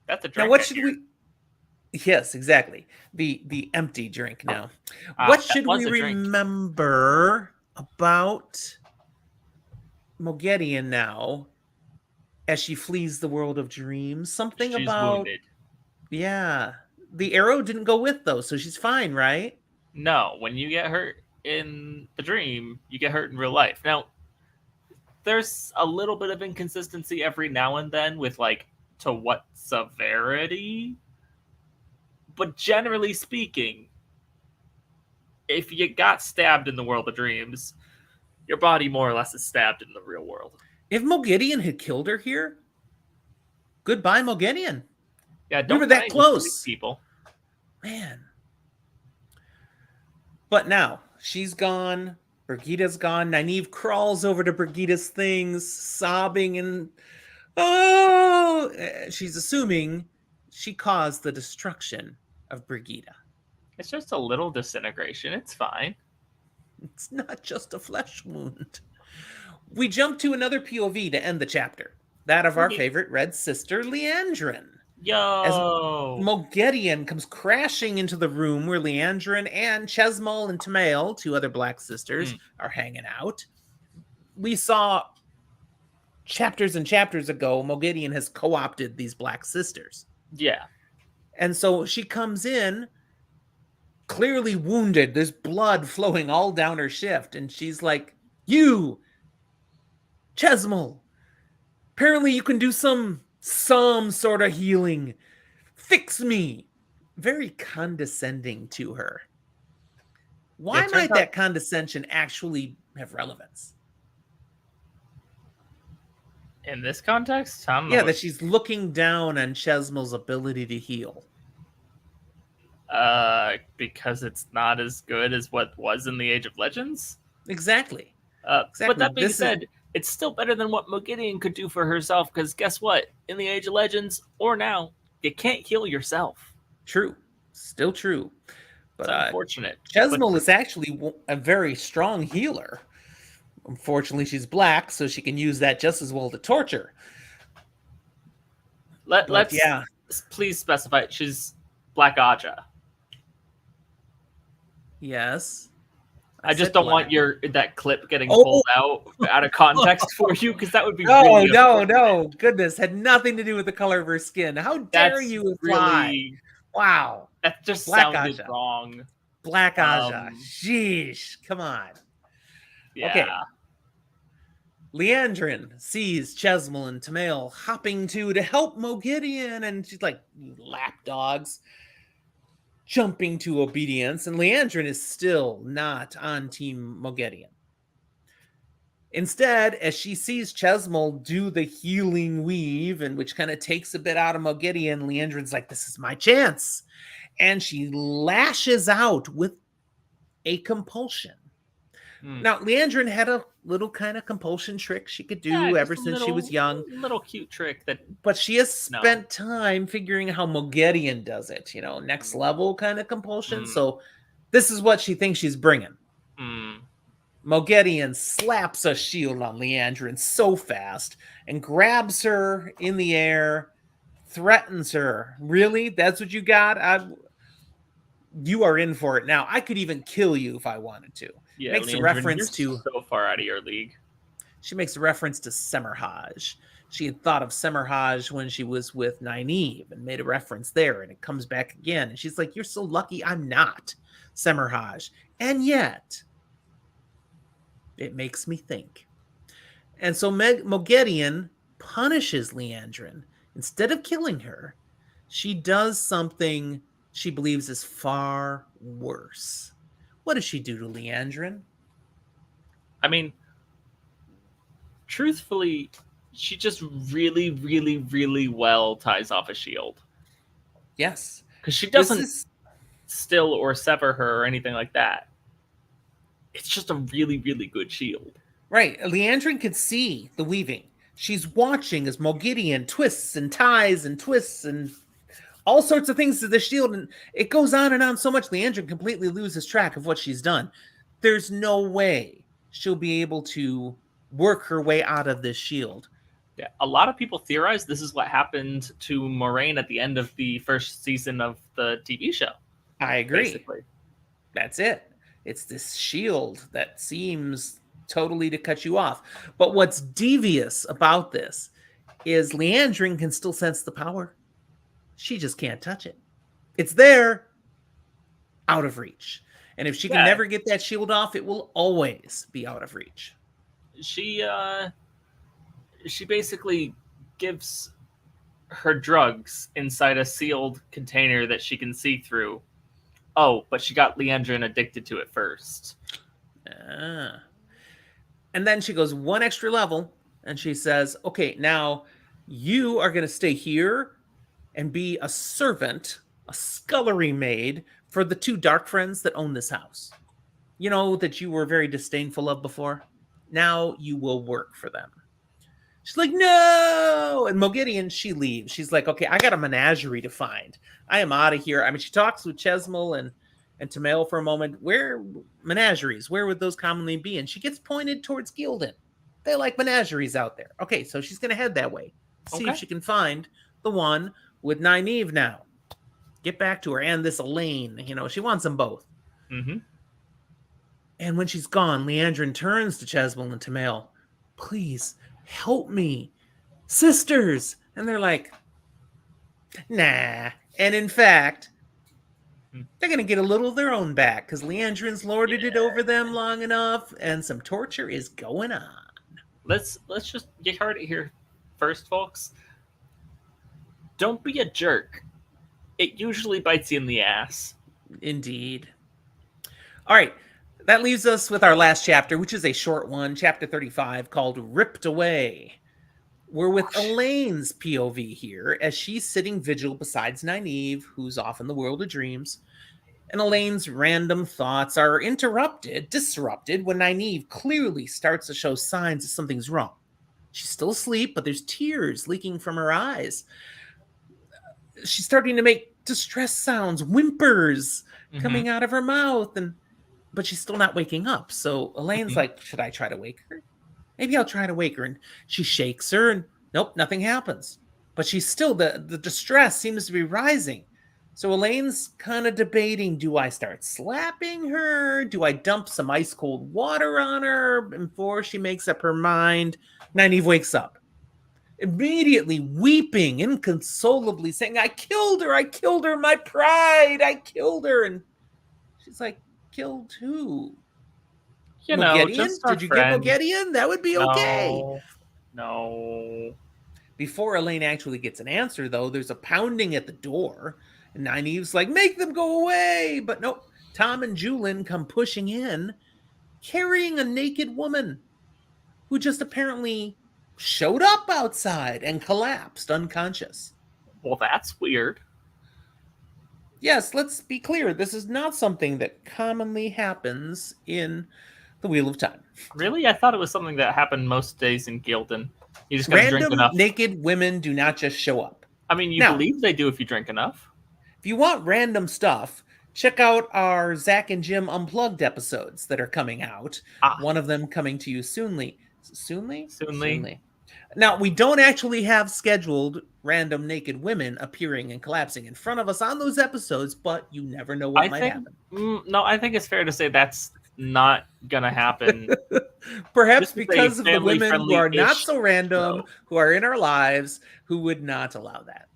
S1: That's a drink.
S2: Now, what should we... Yes, exactly. The empty drink now. What should we remember about Moghedien now as she flees the world of dreams? She's about... wounded. Yeah. The arrow didn't go with, though, so she's fine, right?
S1: No. When you get hurt in the dream, you get hurt in real life. Now, there's a little bit of inconsistency every now and then with, to what severity... But generally speaking, if you got stabbed in the world of dreams, your body more or less is stabbed in the real world.
S2: If Moghedien had killed her here, goodbye, Moghedien.
S1: Yeah, don't
S2: we were that close,
S1: people.
S2: Man. But now she's gone. Birgitte's gone. Nynaeve crawls over to Birgitte's things, sobbing, and she's assuming she caused the destruction of Birgitte.
S1: It's just a little disintegration. It's fine.
S2: It's not just a flesh wound. We jump to another POV to end the chapter. That of our favorite red sister, Liandrin.
S1: Yo!
S2: As Moghedien comes crashing into the room where Liandrin and Chesmal and Tamael, two other black sisters, are hanging out. we saw chapters and chapters ago, Moghedien has co-opted these Black Sisters.
S1: Yeah.
S2: And so she comes in clearly wounded. There's blood flowing all down her shift. And she's like, you, Chesmal, apparently you can do some sort of healing. Fix me. Very condescending to her. Why might that condescension actually have relevance?
S1: In this context? I don't know.
S2: Yeah, that she's looking down on Chesmal's ability to heal.
S1: Because it's not as good as what was in the Age of Legends?
S2: Exactly.
S1: But that being said, it's still better than what Moghedien could do for herself, because guess what? In the Age of Legends, or now, you can't heal yourself.
S2: True. Still true. But
S1: it's unfortunate.
S2: Chesmal is actually a very strong healer. Unfortunately, she's black, so she can use that just as well to torture.
S1: Let's please specify. She's Black Aja.
S2: Yes.
S1: I just don't want that clip getting pulled out of context for you, because that would be
S2: no. Goodness, had nothing to do with the color of her skin. How dare you imply?
S1: Really,
S2: wow.
S1: That just sounded wrong.
S2: Black Aja. Sheesh. Come on.
S1: Yeah.
S2: Okay. Liandrin sees Chesmal and Tamael hopping to help Moghedien, and she's like, lapdogs, jumping to obedience, and Liandrin is still not on Team Moghedien. Instead, as she sees Chesmal do the healing weave, and which kind of takes a bit out of Moghedien, Liandrin's like, this is my chance. And she lashes out with a compulsion. Now, Liandrin had a little kind of compulsion trick she could do ever since she was young.
S1: Little cute trick
S2: but she has spent time figuring out how Moghedien does it. Next level kind of compulsion. So this is what she thinks she's bringing. Moghedien slaps a shield on Liandrin so fast and grabs her in the air, threatens her. Really? That's what you got? You are in for it now. I could even kill you if I wanted to.
S1: Yeah,
S2: makes a reference to
S1: so far out of your league.
S2: She makes a reference to Semirhage. She had thought of Semirhage when she was with Nynaeve and made a reference there, and it comes back again. And she's like, "You're so lucky I'm not Semirhage." And yet, it makes me think. And so Moghedien punishes Liandrin. Instead of killing her, she does something she believes is far worse. What does she do to Liandrin?
S1: I mean, truthfully, she just really, really, really well ties off a shield.
S2: Yes.
S1: Because she doesn't still or sever her or anything like that. It's just a really, really good shield.
S2: Right. Liandrin could see the weaving. She's watching as Moghedien twists and ties and twists and all sorts of things to the shield, and it goes on and on so much. Liandrin completely loses track of what she's done. There's no way she'll be able to work her way out of this shield.
S1: Yeah, a lot of people theorize this is what happened to Moraine at the end of the first season of the TV show.
S2: I agree.
S1: Basically.
S2: That's it. It's this shield that seems totally to cut you off. But what's devious about this is Liandrin can still sense the power. She just can't touch it. It's there, out of reach. And if she can never get that shield off, it will always be out of reach.
S1: She basically gives her drugs inside a sealed container that she can see through. Oh, but she got Liandrin addicted to it first.
S2: And then she goes one extra level, and she says, okay, now you are going to stay here and be a servant, a scullery maid for the two dark friends that own this house. You know, that you were very disdainful of before? Now you will work for them. She's like, no! And Moghedien, she leaves. She's like, okay, I got a menagerie to find. I am out of here. I mean, she talks with Chesmal and Tamael for a moment. Where menageries? Where would those commonly be? And she gets pointed towards Gildan. They like menageries out there. Okay, so she's going to head that way. See if she can find the one with Nynaeve now. Get back to her. And this Elaine. She wants them both.
S1: Mm-hmm.
S2: And when she's gone, Liandrin turns to Chesmal and Tamael. please help me, sisters. And they're like, nah. And in fact, they're going to get a little of their own back because Leandrin's lorded it over them long enough, and some torture is going on.
S1: Let's just get heard it here first, folks. Don't be a jerk. It usually bites you in the ass.
S2: Indeed. All right. That leaves us with our last chapter, which is a short one, chapter 35, called Ripped Away. We're with Elaine's POV here, as she's sitting vigil beside Nynaeve, who's off in the world of dreams. And Elaine's random thoughts are disrupted, when Nynaeve clearly starts to show signs that something's wrong. She's still asleep, but there's tears leaking from her eyes. She's starting to make distress sounds, whimpers coming out of her mouth, but she's still not waking up. So Elaine's like, should I try to wake her? Maybe I'll try to wake her. And she shakes her, and nope, nothing happens. But she's still, the distress seems to be rising. So Elaine's kind of debating, do I start slapping her? Do I dump some ice cold water on her before she makes up her mind? Nynaeve wakes up, immediately weeping inconsolably, saying, I killed her, my pride, I killed her. And she's like, killed who?
S1: You know,
S2: Moghedien?
S1: just our
S2: Did you
S1: friend.
S2: get Moghedien? That would be okay.
S1: No.
S2: Before Elaine actually gets an answer, though, there's a pounding at the door. And Nynaeve's like, make them go away. But nope, Tom and Julin come pushing in, carrying a naked woman who just apparently showed up outside and collapsed unconscious.
S1: Well, that's weird.
S2: Yes, let's be clear. This is not something that commonly happens in the Wheel of Time.
S1: Really? I thought it was something that happened most days in Gildan. You just gotta drink enough.
S2: Random naked women do not just show up.
S1: I mean, you believe they do if you drink enough.
S2: If you want random stuff, check out our Zach and Jim Unplugged episodes that are coming out. One of them coming to you soonly. Soonly. Now, we don't actually have scheduled random naked women appearing and collapsing in front of us on those episodes, but you never know what might happen.
S1: No, I think it's fair to say that's not gonna happen.
S2: Perhaps because of the women who are not so random, who are in our lives, who would not allow that.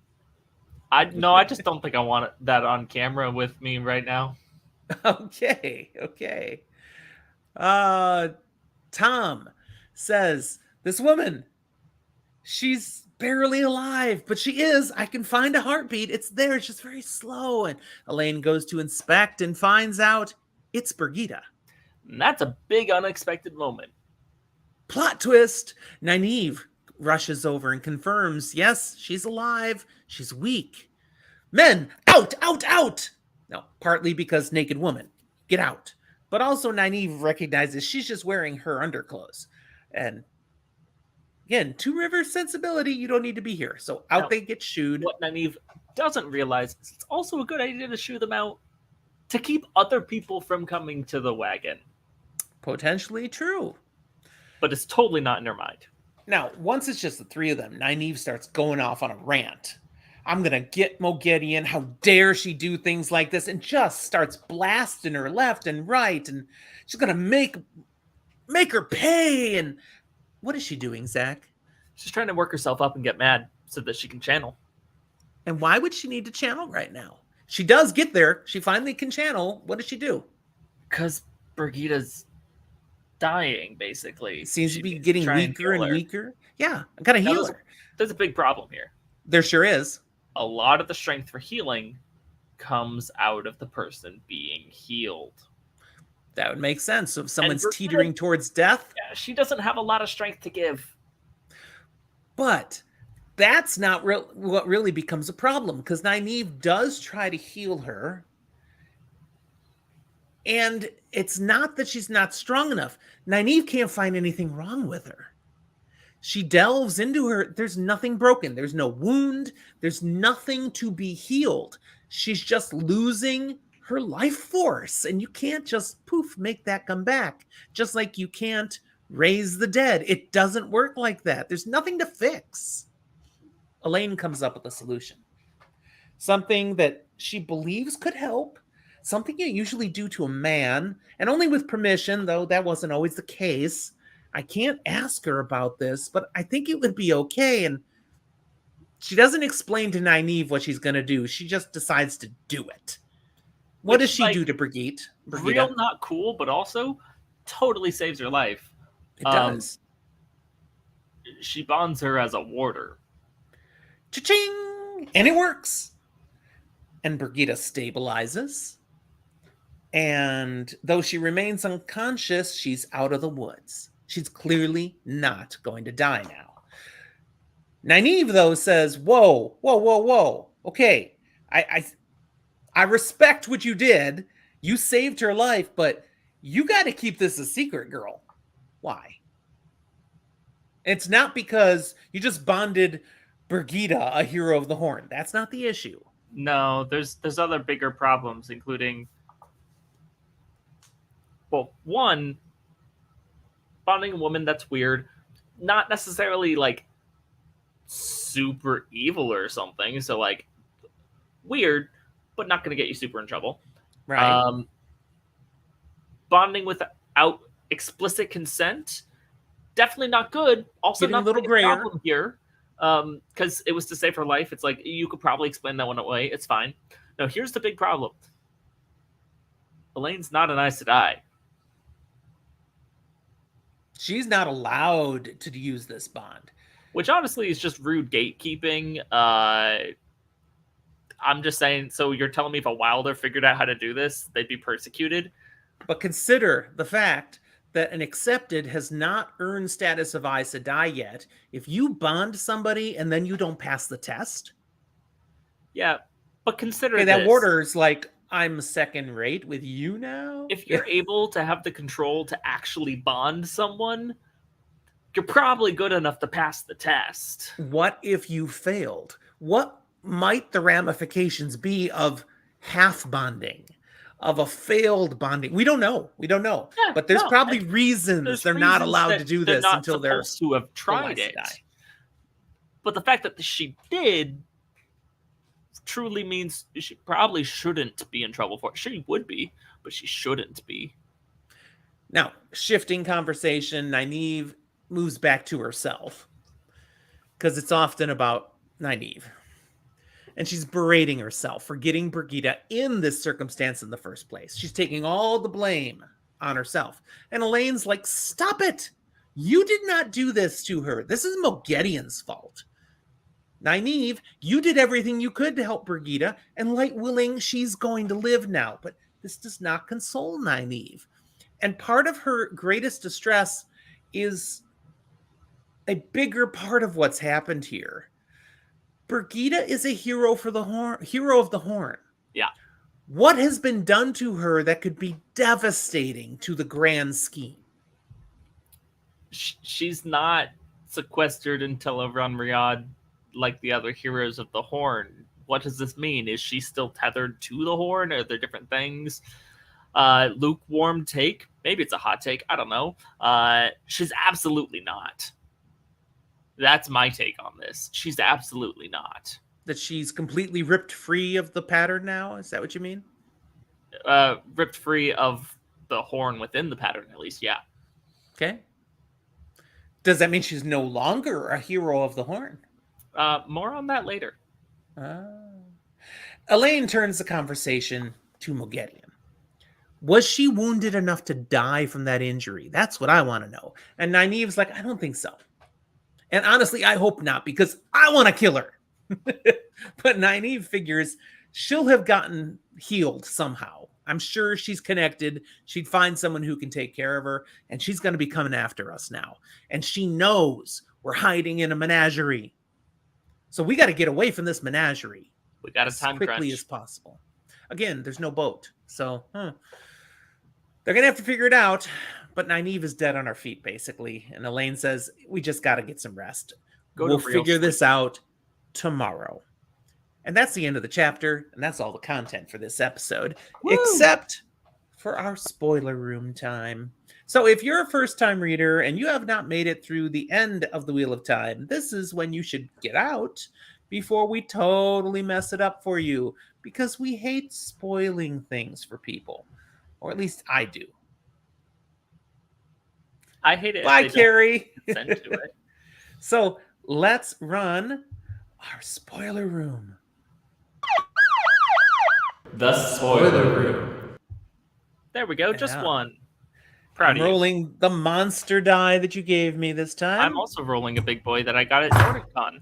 S1: I just don't think I want that on camera with me right now.
S2: Okay. Tom says, this woman, she's barely alive, but she is. I can find a heartbeat. It's there. It's just very slow. And Elaine goes to inspect and finds out it's Birgitte.
S1: And that's a big unexpected moment.
S2: Plot twist. Nynaeve rushes over and confirms, yes, she's alive. She's weak. Men, out! No, partly because naked woman, get out. But also Nynaeve recognizes she's just wearing her underclothes. And again, Two Rivers sensibility, you don't need to be here. So out they get shooed.
S1: What Nynaeve doesn't realize is it's also a good idea to shoo them out to keep other people from coming to the wagon.
S2: Potentially true.
S1: But it's totally not in her mind.
S2: Now, once it's just the three of them, Nynaeve starts going off on a rant. I'm going to get Moghedien. How dare she do things like this? And just starts blasting her left and right. And she's going to make her pay. And what is she doing, Zach?
S1: She's trying to work herself up and get mad so that she can channel.
S2: And why would she need to channel right now? She does get there. She finally can channel. What does she do?
S1: Because Birgitte's dying, basically.
S2: Seems to be getting weaker and weaker. Yeah, I gotta heal her.
S1: There's a big problem here.
S2: There sure is.
S1: A lot of the strength for healing comes out of the person being healed.
S2: That would make sense. So if someone's teetering towards death,
S1: yeah, she doesn't have a lot of strength to give.
S2: But that's not what really becomes a problem, because Nynaeve does try to heal her. And it's not that she's not strong enough. Nynaeve can't find anything wrong with her. She delves into her. There's nothing broken. There's no wound. There's nothing to be healed. She's just losing her life force. And you can't just make that come back. Just like you can't raise the dead. It doesn't work like that. There's nothing to fix. Elaine comes up with a solution. Something that she believes could help. Something you usually do to a man, and only with permission, though that wasn't always the case. I can't ask her about this, but I think it would be okay. And she doesn't explain to Nynaeve what she's going to do. She just decides to do it. What does she do to Birgitte?
S1: Real not cool, but also totally saves her life.
S2: It does.
S1: She bonds her as a warder.
S2: Cha-ching! And it works. And Birgitte stabilizes. And though she remains unconscious, she's out of the woods. She's clearly not going to die now. Nynaeve, though, says, whoa, whoa, whoa, whoa. Okay, I respect what you did. You saved her life, but you got to keep this a secret, girl. Why? It's not because you just bonded Birgitte, a hero of the Horn. That's not the issue.
S1: No, there's other bigger problems, including, well, one, bonding a woman that's weird, not necessarily like super evil or something. So like weird, but not going to get you super in trouble.
S2: Right.
S1: Bonding without explicit consent, definitely not good. Also,
S2: Getting
S1: not
S2: a little
S1: the
S2: grayer
S1: problem here, because it was to save her life. It's like you could probably explain that one away. It's fine. Now, here's the big problem. Elaine's not an Aes Sedai.
S2: She's not allowed to use this bond.
S1: Which honestly is just rude gatekeeping. I'm just saying, so you're telling me if a Wilder figured out how to do this, they'd be persecuted?
S2: But consider the fact that an accepted has not earned status of Aes Sedai yet. If you bond somebody and then you don't pass the test...
S1: Yeah, but consider
S2: that warder's like, I'm second rate with you now?
S1: If you're able to have the control to actually bond someone, you're probably good enough to pass the test.
S2: What if you failed? What might the ramifications be of half bonding, of a failed bonding? We don't know. Yeah, but there's probably reasons they're not allowed to do this until they're
S1: supposed to have tried it. But the fact that she did truly means she probably shouldn't be in trouble for it. She would be, but she shouldn't be.
S2: Now, shifting conversation, Nynaeve moves back to herself because it's often about Nynaeve. And she's berating herself for getting Birgitte in this circumstance in the first place. She's taking all the blame on herself. And Elaine's like, stop it. You did not do this to her. This is Moghedien's fault. Nynaeve, you did everything you could to help Birgitte, and light willing, she's going to live now. But this does not console Nynaeve. And part of her greatest distress is a bigger part of what's happened here. Birgitte is a hero for the Horn, hero of the Horn.
S1: Yeah.
S2: What has been done to her that could be devastating to the grand scheme?
S1: She's not sequestered in Tel Riyadh like the other heroes of the Horn. What does this mean? Is she still tethered to the Horn? Are there different things? Lukewarm take? Maybe it's a hot take. I don't know. She's absolutely not. That's my take on this. She's absolutely not.
S2: That she's completely ripped free of the pattern now? Is that what you mean?
S1: Ripped free of the Horn within the pattern, at least, yeah.
S2: Okay. Does that mean she's no longer a hero of the Horn?
S1: More on that later.
S2: Elaine turns the conversation to Moghedien. Was she wounded enough to die from that injury? That's what I want to know. And Nynaeve's like, I don't think so. And honestly, I hope not, because I want to kill her. But Nynaeve figures she'll have gotten healed somehow. I'm sure she's connected. She'd find someone who can take care of her, and she's going to be coming after us now. And she knows we're hiding in a menagerie. So we got to get away from this menagerie.
S1: We got a time
S2: crunch. As quickly as possible. Again, there's no boat. So they're going to have to figure it out. But Nynaeve is dead on her feet, basically. And Elaine says, we just got to get some rest. We'll figure this out tomorrow. And that's the end of the chapter. And that's all the content for this episode. Woo! Except for our spoiler room time. So if you're a first-time reader and you have not made it through the end of the Wheel of Time, this is when you should get out before we totally mess it up for you. Because we hate spoiling things for people. Or at least I do.
S1: I hate it.
S2: Bye,
S1: if they don't
S2: Carrie.
S1: consent to it.
S2: So let's run our spoiler room.
S3: The spoiler room.
S1: There we go. Just
S2: Yeah.
S1: one. Proud
S2: I'm
S1: of you.
S2: rolling the monster die that you gave me this time.
S1: I'm also rolling a big boy that I got at NordicCon.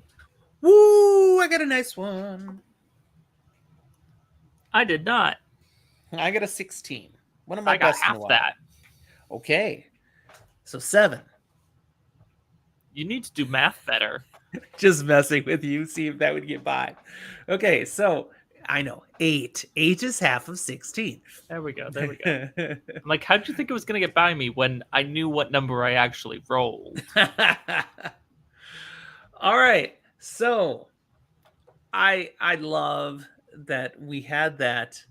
S2: Woo! I got a nice one.
S1: I did not.
S2: I got a 16. One of my
S1: I got
S2: best in a
S1: half
S2: while.
S1: that.
S2: Okay. So 7.
S1: You need to do math better.
S2: Just messing with you, see if that would get by. Okay, so I know 8. 8 is half of 16.
S1: There we go. There we go. I'm like, how'd you think it was going to get by me when I knew what number I actually rolled?
S2: All right. So I love that we had that.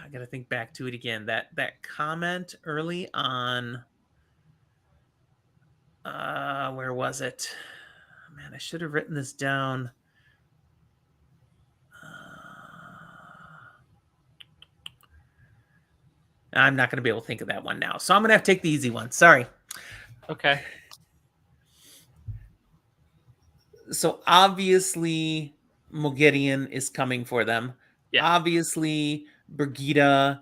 S2: I got to think back to it again. That comment early on. Where was it? Man, I should have written this down. I'm not going to be able to think of that one now. So I'm going to have to take the easy one. Sorry.
S1: Okay.
S2: So obviously Moghedien is coming for them.
S1: Yeah.
S2: Obviously Birgitte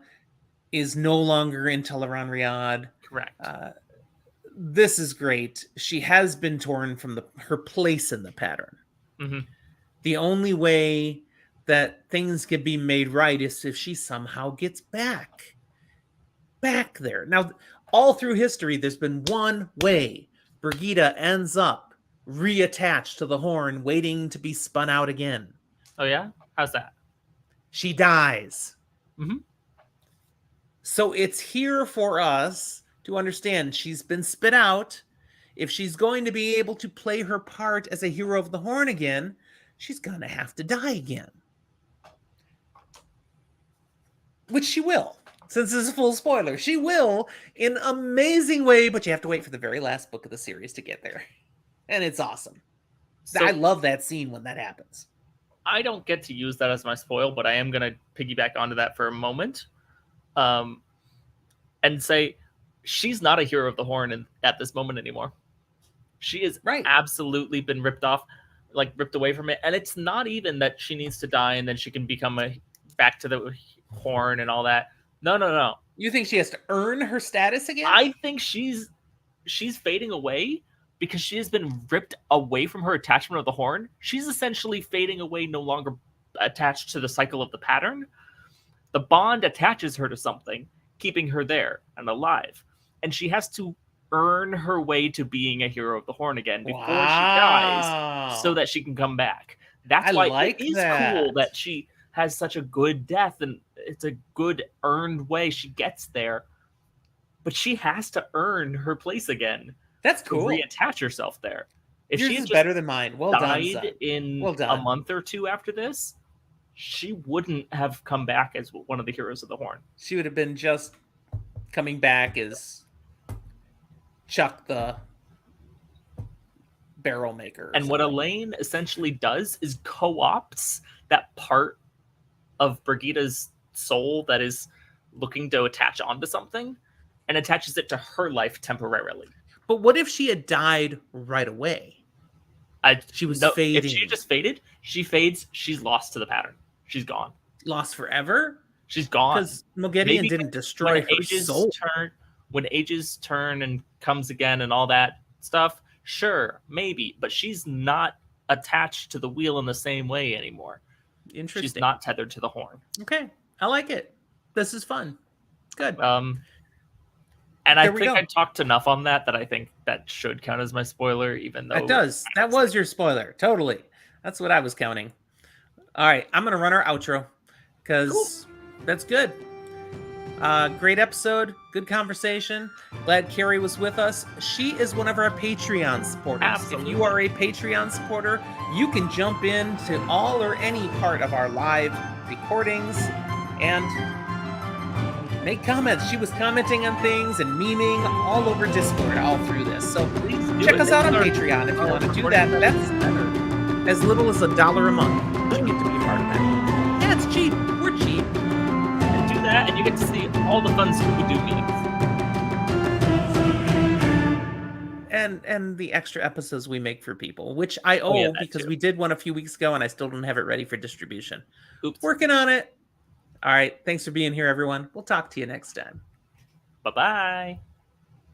S2: is no longer in Teleron Riyadh.
S1: Correct.
S2: This is great. She has been torn from her place in the pattern.
S1: Mm-hmm.
S2: The only way that things can be made right is if she somehow gets back there. Now, all through history, there's been one way Birgitte ends up reattached to the horn, waiting to be spun out again.
S1: Oh, yeah? How's that?
S2: She dies.
S1: Mm-hmm.
S2: So it's here for us to understand she's been spit out. If she's going to be able to play her part as a hero of the horn again, she's going to have to die again. Which she will. Since this is a full spoiler, she will in an amazing way, but you have to wait for the very last book of the series to get there. And it's awesome.
S1: So,
S2: I love that scene when that happens.
S1: I don't get to use that as my spoil, but I am going to piggyback onto that for a moment. And say she's not a hero of the horn at this moment anymore. She has absolutely been ripped away from it. And it's not even that she needs to die and then she can become back to the horn and all that. No.
S2: You think she has to earn her status again?
S1: I think she's fading away because she has been ripped away from her attachment of the horn. She's essentially fading away, no longer attached to the cycle of the pattern. The bond attaches her to something, keeping her there and alive. And she has to earn her way to being a hero of the horn again before she dies so that she can come back. That's why it is cool that she has such a good death, and it's a good earned way she gets there. But she has to earn her place again.
S2: That's cool.
S1: To reattach herself there. If
S2: yours
S1: she
S2: is better than mine. Well
S1: died
S2: done,
S1: in a month or two after this, she wouldn't have come back as one of the heroes of the horn.
S2: She would have been just coming back as Chuck the barrel maker.
S1: And what Elaine essentially does is co-opts that part of Brigitte's soul that is looking to attach onto something and attaches it to her life temporarily.
S2: But what if she had died right away? She was fading.
S1: If she just faded, she fades, she's lost to the pattern. She's gone.
S2: Lost forever?
S1: She's gone.
S2: Because Moghedien didn't destroy her soul.
S1: When ages turn and comes again and all that stuff, sure, maybe. But she's not attached to the wheel in the same way anymore.
S2: Interesting.
S1: She's not tethered to the horn.
S2: Okay. I like it. This is fun. Good.
S1: And I think I talked enough on that I think that should count as my spoiler, even though...
S2: It does. That was your spoiler. Totally. That's what I was counting. All right. I'm going to run our outro because that's good. Great episode. Good conversation. Glad Carrie was with us. She is one of our Patreon supporters.
S1: Absolutely.
S2: If you are a Patreon supporter, you can jump into all or any part of our live recordings and make comments. She was commenting on things and memeing all over Discord all through this. So please check us out on Patreon if you want to do that. That's as little as $1 a month. You get to be a part of that. Yeah, it's cheap. We're cheap.
S1: And do that, and you get to see all the fun Scooby-Doo memes.
S2: And the extra episodes we make for people, which I owe
S1: yeah, that
S2: because
S1: too.
S2: we did one a few weeks ago and I still don't have it ready for distribution.
S1: Oops.
S2: Working on it. All right. Thanks for being here, everyone. We'll talk to you next time.
S1: Bye-bye.